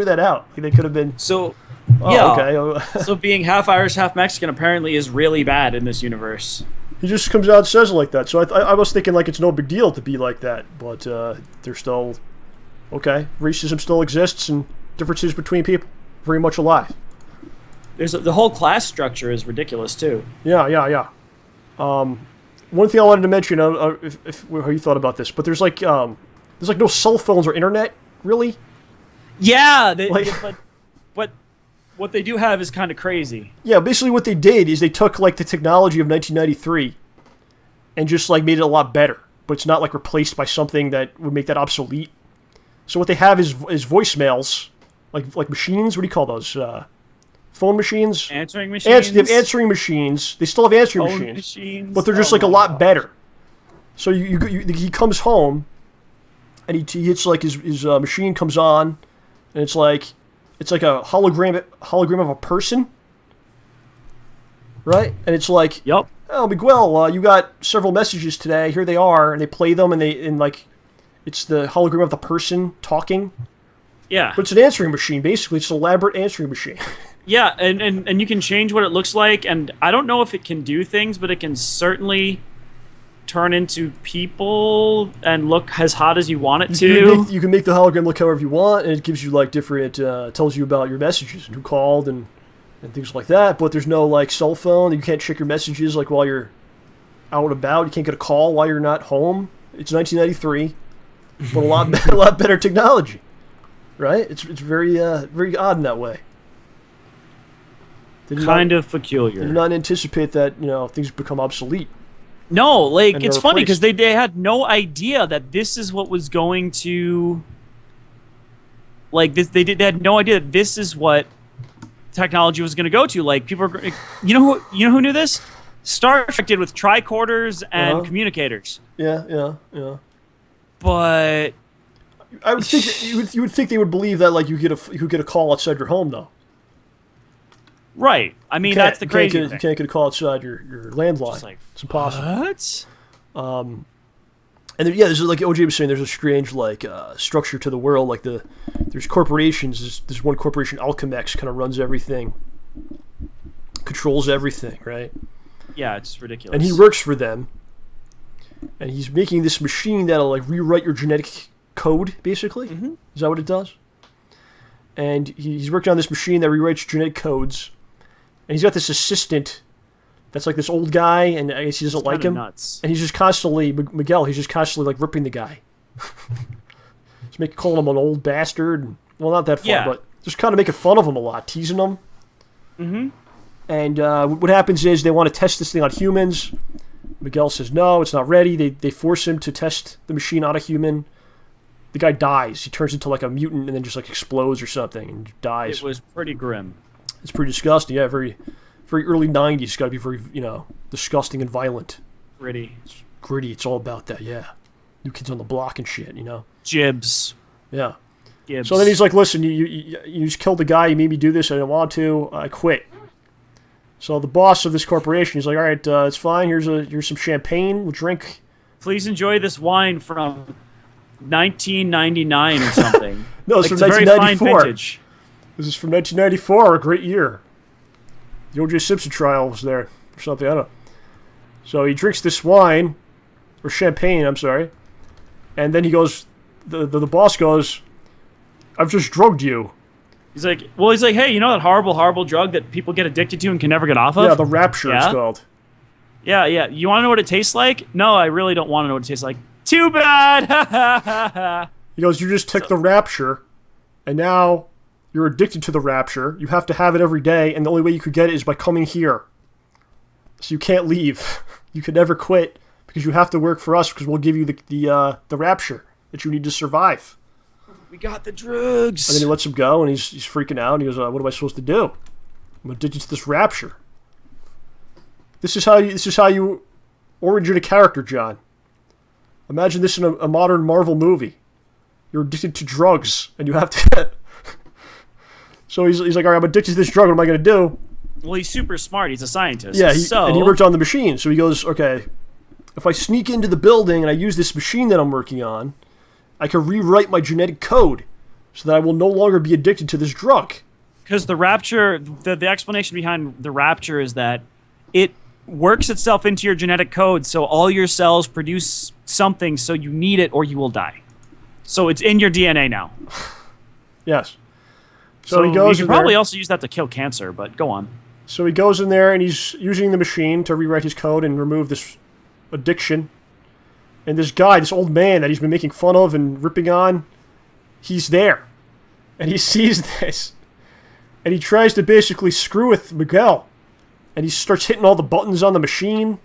that out. They could have been.
So,
okay.
So being half Irish, half Mexican apparently is really bad in this universe.
He just comes out and says it like that. So I was thinking like it's no big deal to be like that. But they're still, okay. Racism still exists and differences between people very much alive.
The whole class structure is ridiculous too.
Yeah. One thing I wanted to mention, if how you thought about this, but there's no cell phones or internet, really.
Yeah, but what they do have is kind of crazy.
Yeah, basically what they did is they took like the technology of 1993 and just like made it a lot better, but it's not like replaced by something that would make that obsolete. So what they have is voicemails, like machines. What do you call those? Phone machines?
Answering machines?
They have answering machines. They still have answering machines. But they're just like a lot better. So he comes home, and he hits like his machine comes on, and it's like a hologram of a person, right? And it's like,
yep.
Oh, Miguel, you got several messages today. Here they are, and they play them, and it's the hologram of the person talking.
Yeah.
But it's an answering machine, basically. It's an elaborate answering machine.
Yeah, and you can change what it looks like, and I don't know if it can do things, but it can certainly turn into people and look as hot as you want it
to. You can make the hologram look however you want, and it gives you like different, tells you about your messages and who called and things like that. But there's no like cell phone. You can't check your messages like while you're out and about. You can't get a call while you're not home. It's 1993, but a lot better technology, right? It's very very odd in that way.
Kind of peculiar.
They did not anticipate that things become obsolete.
No, like it's funny because they had no idea that this is what was going to. Like this, they had no idea that this is what technology was going to go to. Like people are, who knew this? Star Trek did with tricorders and communicators.
Yeah.
But
I would think you would think they would believe that like you could get a call outside your home though.
Right. I mean, that's the crazy thing.
You can't get a call outside your landline.
Like,
it's impossible.
What?
And there's like OJ was saying, there's a strange like structure to the world. Like there's corporations. There's one corporation, Alchemex, kind of runs everything, controls everything, right?
Yeah, it's ridiculous.
And he works for them, and he's making this machine that'll like rewrite your genetic code, basically. Mm-hmm. Is that what it does? And he's working on this machine that rewrites genetic codes. And he's got this assistant that's like this old guy, and I guess he doesn't like him.
Nuts.
And he's just constantly, Miguel, he's just constantly like ripping the guy. Just calling him an old bastard. And, well, not that far, but just kind of making fun of him a lot, teasing him.
Mm-hmm.
And what happens is they want to test this thing on humans. Miguel says, no, it's not ready. They force him to test the machine on a human. The guy dies. He turns into like a mutant and then just like explodes or something and dies.
It was pretty grim.
It's pretty disgusting. Yeah, very, very early 90s. It's got to be very, disgusting and violent.
Gritty.
It's gritty. It's all about that, yeah. New Kids on the Block and shit,
Jibs.
Yeah.
Gibbs.
So then he's like, listen, you just killed the guy. You made me do this. I didn't want to. I quit. So the boss of this corporation, he's like, all right, it's fine. Here's some champagne. We'll drink.
Please enjoy this wine from 1999 or something.
No, it's from 1994. This is from 1994, a great year. The O.J. Simpson trial was there, or something, I don't know. So he drinks this wine, or champagne, I'm sorry, and then he goes, the boss goes, I've just drugged you.
He's like, hey, you know that horrible, horrible drug that people get addicted to and can never get off of?
Yeah, the Rapture it's called.
Yeah. You want to know what it tastes like? No, I really don't want to know what it tastes like. Too bad!
He goes, you just took the Rapture, and now you're addicted to the Rapture. You have to have it every day, and the only way you could get it is by coming here. So you can't leave. You could never quit, because you have to work for us, because we'll give you the Rapture that you need to survive.
We got the drugs.
And then he lets him go, and he's freaking out, and he goes, what am I supposed to do? I'm addicted to this Rapture. This is how you origin a character, John. Imagine this in a modern Marvel movie. You're addicted to drugs, and you have to... So he's like, all right, I'm addicted to this drug. What am I going to do?
Well, he's super smart. He's a scientist.
Yeah, and he worked on the machine. So he goes, okay, if I sneak into the building and I use this machine that I'm working on, I can rewrite my genetic code so that I will no longer be addicted to this drug.
Because the Rapture, the explanation behind the Rapture is that it works itself into your genetic code, so all your cells produce something, so you need it or you will die. So it's in your DNA now.
Yes. So he goes.
You can probably also use that to kill cancer, but go on.
So he goes in there and he's using the machine to rewrite his code and remove this addiction. And this guy, this old man that he's been making fun of and ripping on, he's there. And he sees this. And he tries to basically screw with Miguel. And he starts hitting all the buttons on the machine.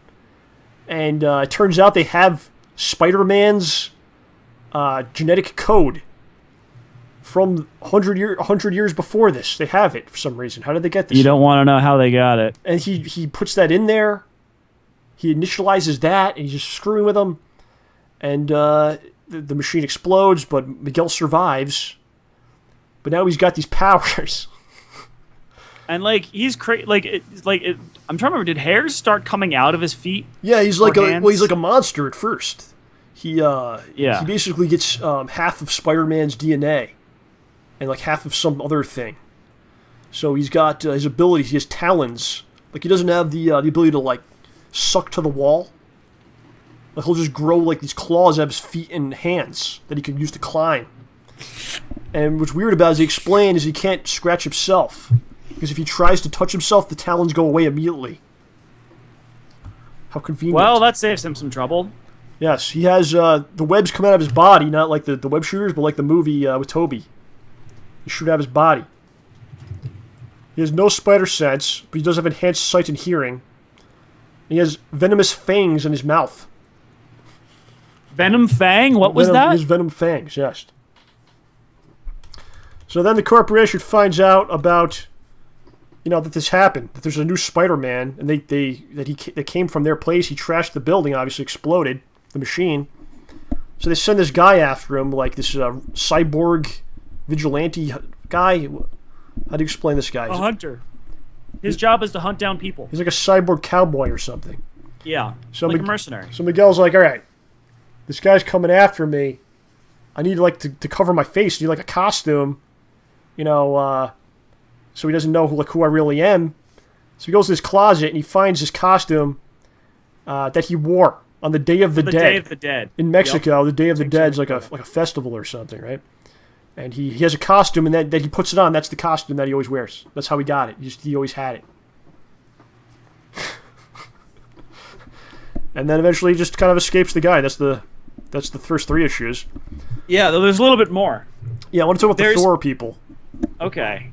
And it turns out they have Spider-Man's genetic code from 100 years before this. They have it for some reason. How did they get this?
You don't want to know how they got it.
And he puts that in there. He initializes that, and he's just screwing with them. And the machine explodes, but Miguel survives. But now he's got these powers.
And he's crazy. I'm trying to remember. Did hairs start coming out of his feet?
Yeah, he's like a monster at first. He basically gets half of Spider-Man's DNA, and half of some other thing. So he's got his abilities. He has talons. He doesn't have the ability to suck to the wall. Like he'll just grow like these claws out of his feet and hands that he can use to climb. And what's weird about it, as he explained, is he can't scratch himself. Because if he tries to touch himself, the talons go away immediately. How convenient.
Well, that saves him some trouble.
Yes, he has the webs come out of his body, not like the web shooters, but like the movie with Toby. He shoot out of his body. He has no spider sense, but he does have enhanced sight and hearing. He has venomous fangs in his mouth.
Venom Fang? What was that?
He has venom fangs, yes. So then the corporation finds out about, that this happened, that there's a new Spider-Man, and they came from their place. He trashed the building, obviously exploded the machine. So they send this guy after him, like this cyborg vigilante guy. How do you explain this guy?
A hunter. His job is to hunt down people.
He's like a cyborg cowboy or something.
Yeah, like a mercenary.
So Miguel's like, all right, this guy's coming after me. I need to cover my face. I need like a costume, so he doesn't know who I really am. So he goes to his closet and he finds his costume that he wore on the Day of the Dead.
Day of the Dead.
In Mexico, the Day of the Dead is like a festival or something, right? And he has a costume, and that he puts it on. That's the costume that he always wears. That's how he got it. He always had it. And then eventually he just kind of escapes the guy. That's the first 3 issues.
Yeah, there's a little bit more.
Yeah, I want to talk about the Thor people.
Okay.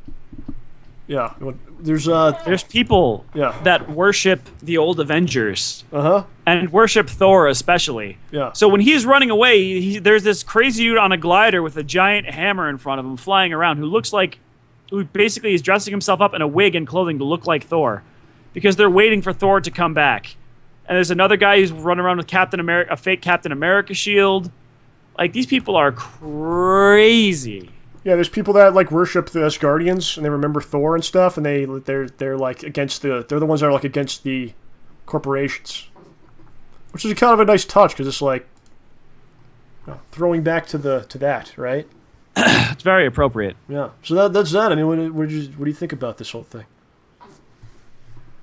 Yeah, there's
people
yeah.
that worship the old Avengers.
Uh-huh.
And worship Thor especially.
Yeah.
So when he's running away, there's this crazy dude on a glider with a giant hammer in front of him flying around who basically is dressing himself up in a wig and clothing to look like Thor. Because they're waiting for Thor to come back. And there's another guy who's running around with a fake Captain America shield. Like, these people are crazy.
Yeah, there's people that like worship the Asgardians and they remember Thor and stuff, and they're like against they're the ones that are like against the corporations, which is kind of a nice touch because it's like throwing back to that, right?
It's very appropriate.
Yeah. So that's that. I mean, what do you think about this whole thing?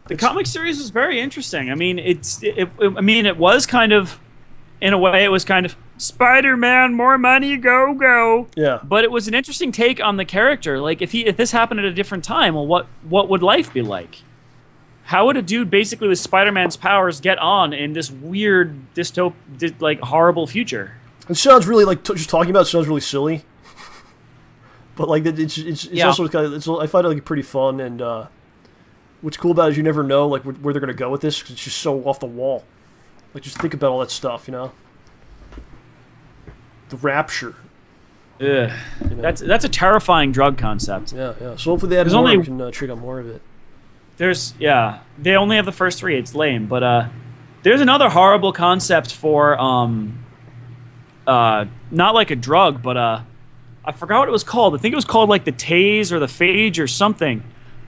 The comic series was very interesting. I mean, it was kind of, in a way, it was kind of Spider-Man, more money, go.
Yeah.
But it was an interesting take on the character. Like, if this happened at a different time, well, what would life be like? How would a dude basically with Spider-Man's powers get on in this weird horrible future?
It sounds really like just talking about it sounds really silly. But like it's also kind of I find it like pretty fun, and what's cool about it is you never know like where they're gonna go with this because it's just so off the wall. Like just think about all that stuff, The Rapture.
Ugh. That's a terrifying drug concept.
Yeah. So hopefully they have more. We can check out more of it.
They only have the first 3. It's lame, but there's another horrible concept for not like a drug, but I forgot what it was called. I think it was called like the Tase or the Phage or something.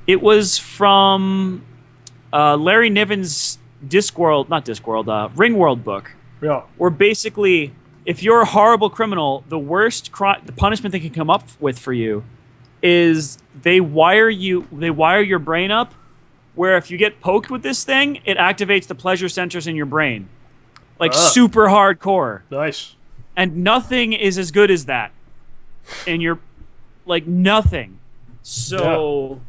It was from Larry Niven's Ringworld book.
Yeah.
Where basically, if you're a horrible criminal, the worst the punishment they can come up with for you is they wire your brain up, where if you get poked with this thing, it activates the pleasure centers in your brain. Like super hardcore.
Nice.
And nothing is as good as that. And you're like nothing. So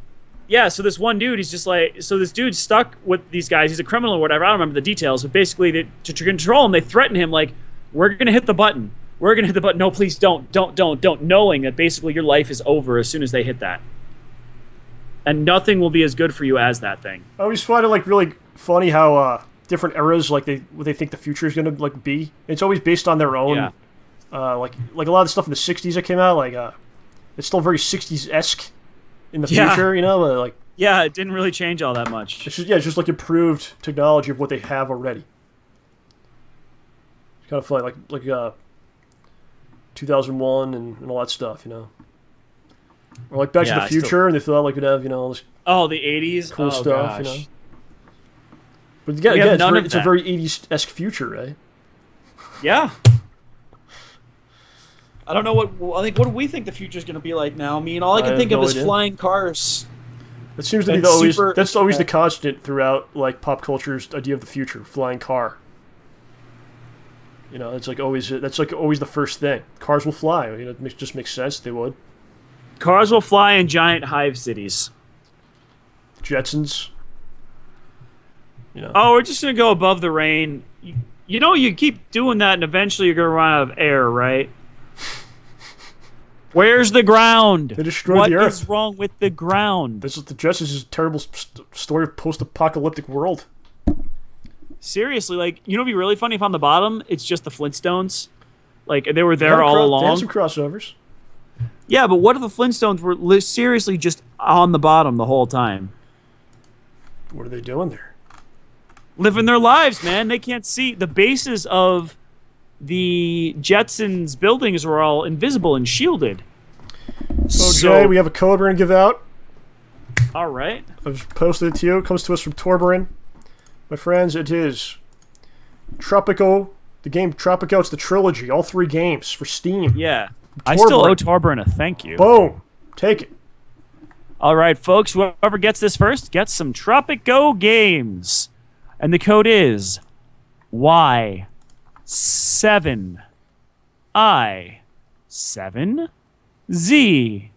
so this one dude, he's just like, so this dude's stuck with these guys. He's a criminal or whatever. I don't remember the details, but basically to control him, they threaten him like, we're going to hit the button. We're going to hit the button. No, please don't. Knowing that basically your life is over as soon as they hit that. And nothing will be as good for you as that thing.
I always find it like really funny how different eras like what they think the future is going to like be. It's always based on their own. Yeah. Like a lot of the stuff in the 60s that came out, like it's still very 60s-esque in the future, but like
it didn't really change all that much.
It's just like improved technology of what they have already. It's kind of funny, like 2001 and all that stuff, Or like Back to the Future, and they thought like we'd have all this.
Oh, the 80s,
cool stuff,
gosh.
But again, it's a very 80s-esque future, right?
Yeah. I don't know what do we think the future is going to be like now? I mean, all I can think of is flying cars.
That seems to be that's always the constant throughout like pop culture's idea of the future, flying car. You know, it's like always the first thing. Cars will fly. You know, it just makes sense they would.
Cars will fly in giant hive cities.
Jetsons. You know.
Oh, we're just gonna go above the rain. You know, you keep doing that, and eventually you're gonna run out of air, right? Where's the ground?
They destroyed the Earth.
What is wrong with the ground?
This is the Jetsons' terrible story of post-apocalyptic world.
Seriously, like, you know, it'd be really funny if on the bottom it's just the Flintstones, like they were there all along.
They have some crossovers.
Yeah, but what if the Flintstones were seriously just on the bottom the whole time?
What are they doing there?
Living their lives, man. They can't see. The bases of the Jetsons buildings were all invisible and shielded.
Okay, we have a code we're going to give out.
All right.
I've just posted it to you. It comes to us from Torberin. My friends, it is Tropico. The game Tropico, it's the trilogy. All 3 games for Steam.
Yeah. I still owe Torberin a thank you.
Boom. Take it.
All right, folks. Whoever gets this first gets some Tropico games. And the code is Y7I7Z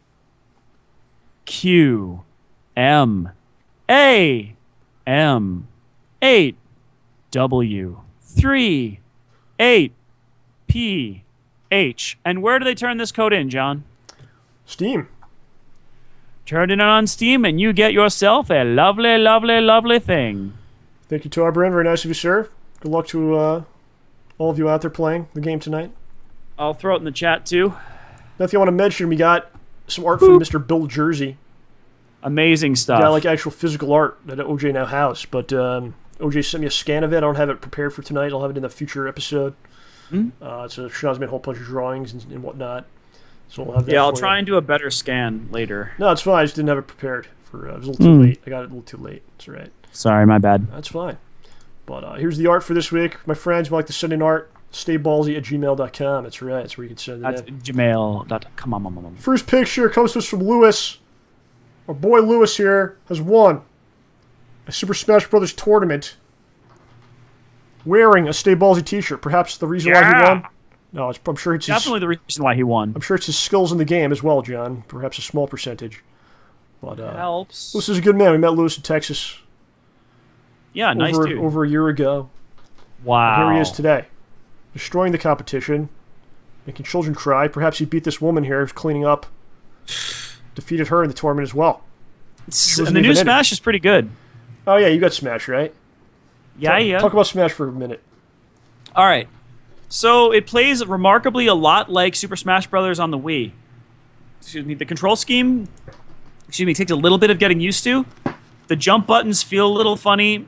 QMAM8W38PH. And where do they turn this code in, John?
Steam.
Turn it on Steam and you get yourself a lovely, lovely, lovely thing.
Thank you, Torberin. Very nice of you, sir. Good luck to all of you out there playing the game tonight.
I'll throw it in the chat, too.
Now, if you want to mention, we got some art from Mr. Bill Jersey.
Amazing stuff.
Yeah, like actual physical art that OJ now has. But OJ sent me a scan of it. I don't have it prepared for tonight. I'll have it in a future episode. So Sean's made a whole bunch of drawings and whatnot. So we'll have that.
Yeah, I'll try and do a better scan later.
No, it's fine. I just didn't have it prepared. It was a little too late. I got it a little too late. That's all right.
Sorry, my bad.
That's fine. But here's the art for this week. My friends, if you like to send in art, StayBallsy@gmail.com. That's right. That's where you can send it
That's
in.
gmail.com.
First picture comes to us from Lewis. Our boy Lewis here has won a Super Smash Bros. Tournament wearing a StayBallsy t-shirt. Perhaps the reason why he won? No, I'm sure it's
definitely the reason why he won.
I'm sure it's his skills in the game as well, John. Perhaps a small percentage. But
helps.
Lewis is a good man. We met Lewis in Texas.
Yeah, nice dude.
Over a year ago.
Wow.
And here he is today, destroying the competition, making children cry. Perhaps he beat this woman here who's cleaning up, defeated her in the tournament as well.
And the new Smash is pretty good.
Oh yeah, you got Smash, right?
Yeah.
Talk about Smash for a minute.
All right. So it plays remarkably a lot like Super Smash Bros. On the Wii. Excuse me. The control scheme, takes a little bit of getting used to. The jump buttons feel a little funny.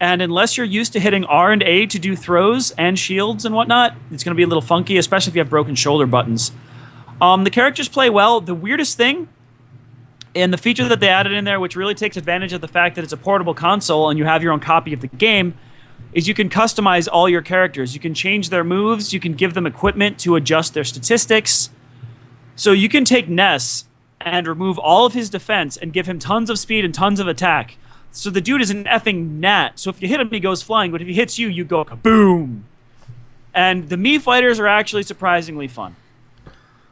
And unless you're used to hitting R and A to do throws and shields and whatnot, it's going to be a little funky, especially if you have broken shoulder buttons. The characters play well. The weirdest thing, and the feature that they added in there, which really takes advantage of the fact that it's a portable console and you have your own copy of the game, is you can customize all your characters. You can change their moves. You can give them equipment to adjust their statistics. So you can take Ness and remove all of his defense and give him tons of speed and tons of attack. So the dude is an effing gnat. So if you hit him, he goes flying. But if he hits you, you go kaboom. And the Mii fighters are actually surprisingly fun.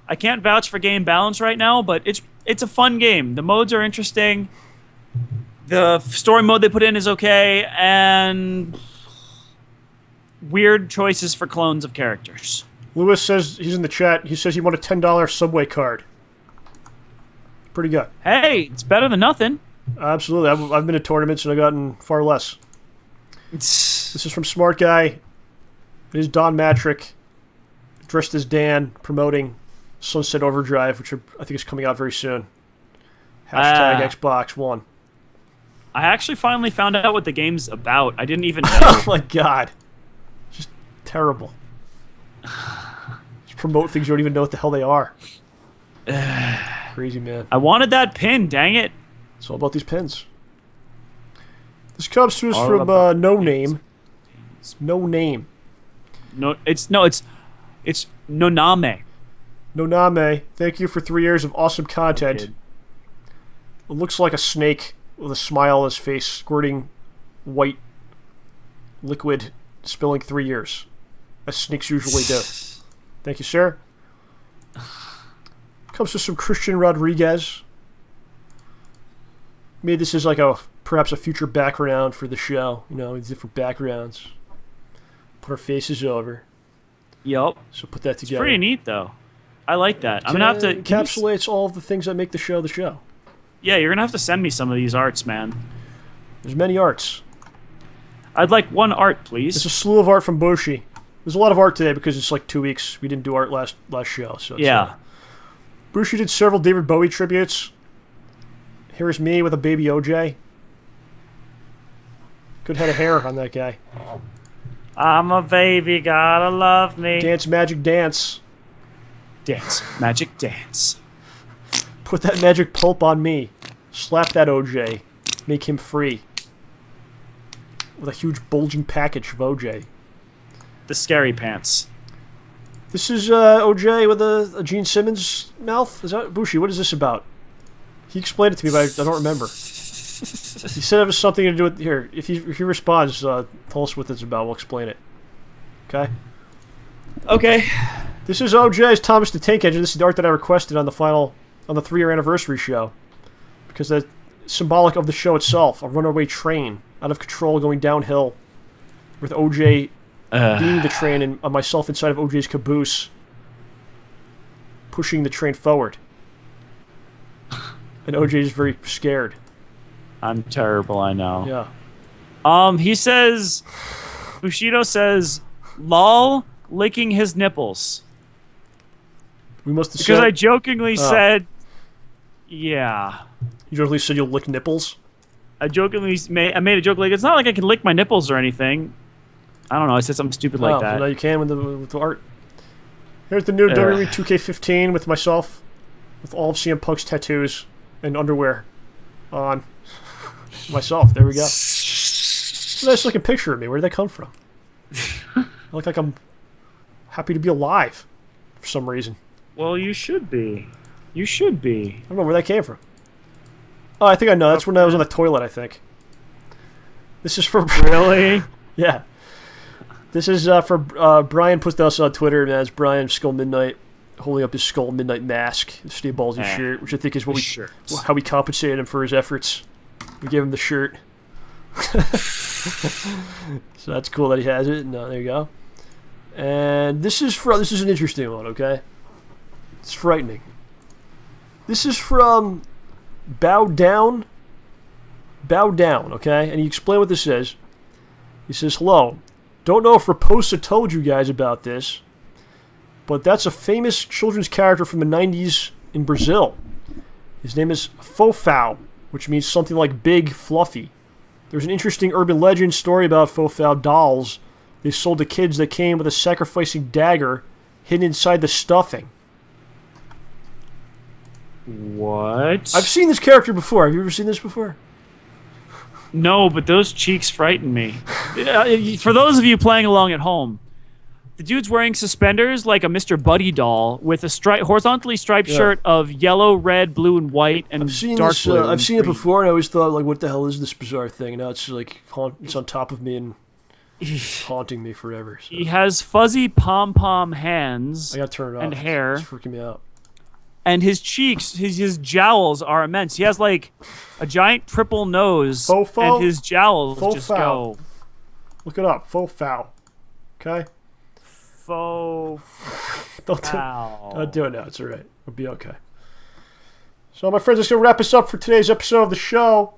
I can't vouch for game balance right now, but it's a fun game. The modes are interesting. The story mode they put in is okay. And weird choices for clones of characters.
Lewis says, he's in the chat, he says he won a $10 Subway card. Pretty good.
Hey, it's better than nothing.
Absolutely. I've been to tournaments and I've gotten far less. This is from Smart Guy. It is Don Matrick, dressed as Dan, promoting Sunset Overdrive, which I think is coming out very soon. Hashtag Xbox One.
I actually finally found out what the game's about. I didn't even know.
Oh my god. Just terrible. Just promote things you don't even know what the hell they are. Crazy, man.
I wanted that pin, dang it.
It's all about these pins. This comes to us from No Name. No Name.
It's Noname.
Noname, thank you for 3 years of awesome content.
It
looks like a snake with a smile on his face, squirting white liquid, spilling 3 years. as snakes usually do. Thank you, sir. Comes to some Christian Rodriguez. Maybe this is like perhaps a future background for the show. You know, different backgrounds. Put our faces over.
Yup.
So put that together.
It's pretty neat, though. I like that. I'm gonna have to
encapsulates all of the things that make the show the show.
Yeah, you're gonna have to send me some of these arts, man.
There's many arts.
I'd like one art, please.
There's a slew of art from Bushi. There's a lot of art today because it's like 2 weeks. We didn't do art last show, so
yeah.
Bushi did several David Bowie tributes. Here's me with a baby OJ. Good head of hair on that guy.
I'm a baby, gotta love me.
Dance magic dance.
Dance magic dance.
Put that magic pulp on me. Slap that OJ. Make him free. With a huge bulging package of OJ.
The scary pants.
This is OJ with a Gene Simmons mouth? Is that Bushi? What is this about? He explained it to me, but I don't remember. He said it was something to do with... Here, if he responds, tell us what this is about. We'll explain it. Okay?
Okay.
This is OJ's Thomas the Tank Engine. This is the art that I requested on the 3-year anniversary show. Because that's symbolic of the show itself. A runaway train. Out of control, going downhill. With OJ being the train and myself inside of OJ's caboose. Pushing the train forward. And OJ is very scared.
I'm terrible, I know.
Yeah.
He says... Bushido says, lol, licking his nipples.
We must have
because
said...
I jokingly said, yeah.
You jokingly said you'll lick nipples?
I made a joke like, it's not like I can lick my nipples or anything. I don't know, I said something stupid like that.
Well, now you can with the art. Here's the new WWE 2K15 with myself. With all of CM Punk's tattoos and underwear on myself. There we go. It's a nice looking picture of me. Where did that come from? I look like I'm happy to be alive for some reason.
Well, you should be. You should be.
I don't know where that came from. Oh, I think I know. That's when I was on the toilet, I think. This is for...
Really?
Yeah. This is for... Brian put this on Twitter, and that's Brian Skull Midnight holding up his Skull Midnight mask, his StayBallsy shirt, which I think is how we compensated him for his efforts. We gave him the shirt. So that's cool that he has it. No, there you go. And this is an interesting one, okay? It's frightening. This is from Bow Down, okay? And he explained what this is. He says, hello. Don't know if Raposa told you guys about this, but that's a famous children's character from the 90s in Brazil. His name is Fofão, which means something like big, fluffy. There's an interesting urban legend story about Fofão dolls they sold to kids that came with a sacrificing dagger hidden inside the stuffing.
What?
I've seen this character before. Have you ever seen this before?
No, but those cheeks frighten me. For those of you playing along at home, the dude's wearing suspenders like a Mr. Buddy doll with a horizontally striped shirt of yellow, red, blue, and white, and dark blue.
I've seen it before, and I always thought, like, what the hell is this bizarre thing? And now it's like it's on top of me and haunting me forever. So.
He has fuzzy pom-pom hands
I gotta turn it off.
And hair.
It's freaking me out.
And his cheeks, his jowls are immense. He has like a giant triple nose, and his jowls just go.
Look it up, Fofão. Okay. Don't do it now. It's all right. It'll be okay. So, my friends, that's gonna wrap us up for today's episode of the show.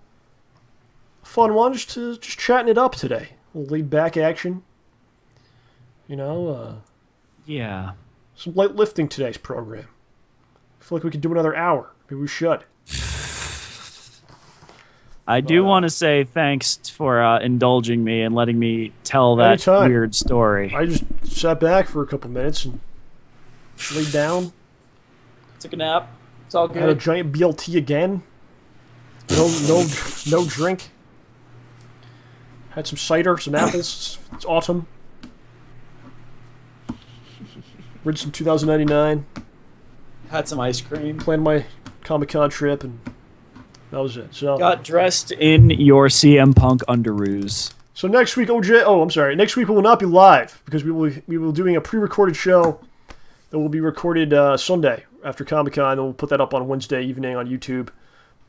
Fun one, just chatting it up today. A little laid back action. You know.
Yeah.
Some light lifting today's program. I feel like we could do another hour. Maybe we should.
I do want to say thanks for indulging me and letting me tell that
anytime.
Weird story.
I just sat back for a couple minutes and laid down.
Took a nap. It's all good.
Had a giant BLT again. No drink. Had some cider, some apples. It's autumn. Read some 2099.
Had some ice cream.
Planned my Comic-Con trip, and that was it. So
got dressed in your CM Punk underoos.
So next week, OJ. Oh, I'm sorry. Next week we will not be live because we will be doing a pre-recorded show that will be recorded Sunday after Comic-Con, and we'll put that up on Wednesday evening on YouTube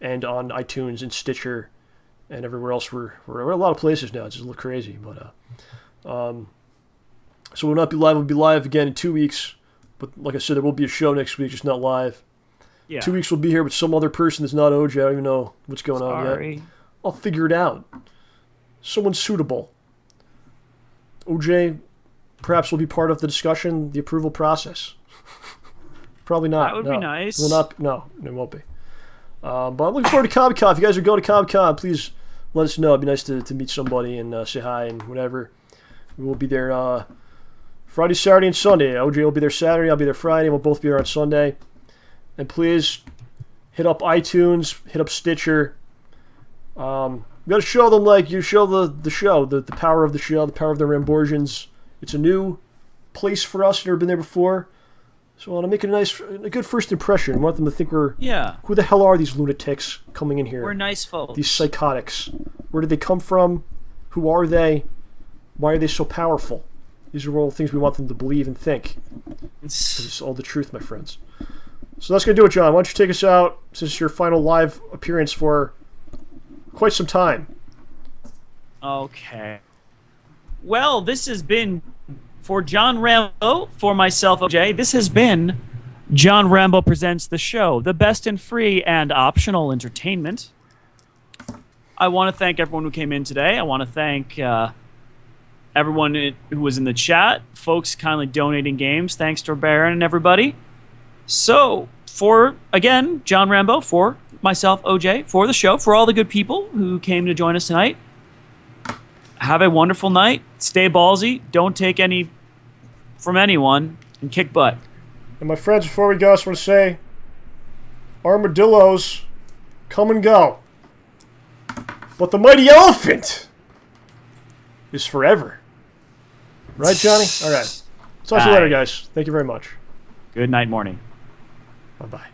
and on iTunes and Stitcher and everywhere else. We're a lot of places now. It's just a little crazy, but so we'll not be live. We'll be live again in 2 weeks. But like I said, there will be a show next week, just not live.
Yeah.
2 weeks we'll be here with some other person that's not OJ. I don't even know what's going on yet. I'll figure it out. Someone suitable. OJ perhaps will be part of the discussion, the approval process. Probably not.
That would be nice.
It will not. No, it won't be. But I'm looking forward to Comic-Con. If you guys are going to Comic-Con, please let us know. It'd be nice to meet somebody and say hi and whatever. We will be there Friday, Saturday, and Sunday. OJ will be there Saturday. I'll be there Friday. We'll both be there on Sunday. And please hit up iTunes, hit up Stitcher. We got to show them, like, you show the show, the power of the show, the power of the Ramborgians. It's a new place for us. Never been there before. So I want to make a good first impression. I want them to think who the hell are these lunatics coming in here?
We're nice folks.
These psychotics. Where did they come from? Who are they? Why are they so powerful? These are all things we want them to believe and think. It's all the truth, my friends. So that's going to do it, John. Why don't you take us out, since it's your final live appearance for quite some time.
Okay. Well, this has been, for John Rambo, for myself, OJ, this has been John Rambo Presents the show, the best in free and optional entertainment. I want to thank everyone who came in today. I want to thank everyone who was in the chat, folks kindly donating games. Thanks to Baron and everybody. So, for, again, John Rambo, for myself, OJ, for the show, for all the good people who came to join us tonight, have a wonderful night. Stay ballsy. Don't take any from anyone, and kick butt.
And my friends, before we go, I just want to say, armadillos come and go. But the mighty elephant is forever. Right, Johnny? All right. Talk to you later, guys. Thank you very much.
Good night, morning.
Bye-bye.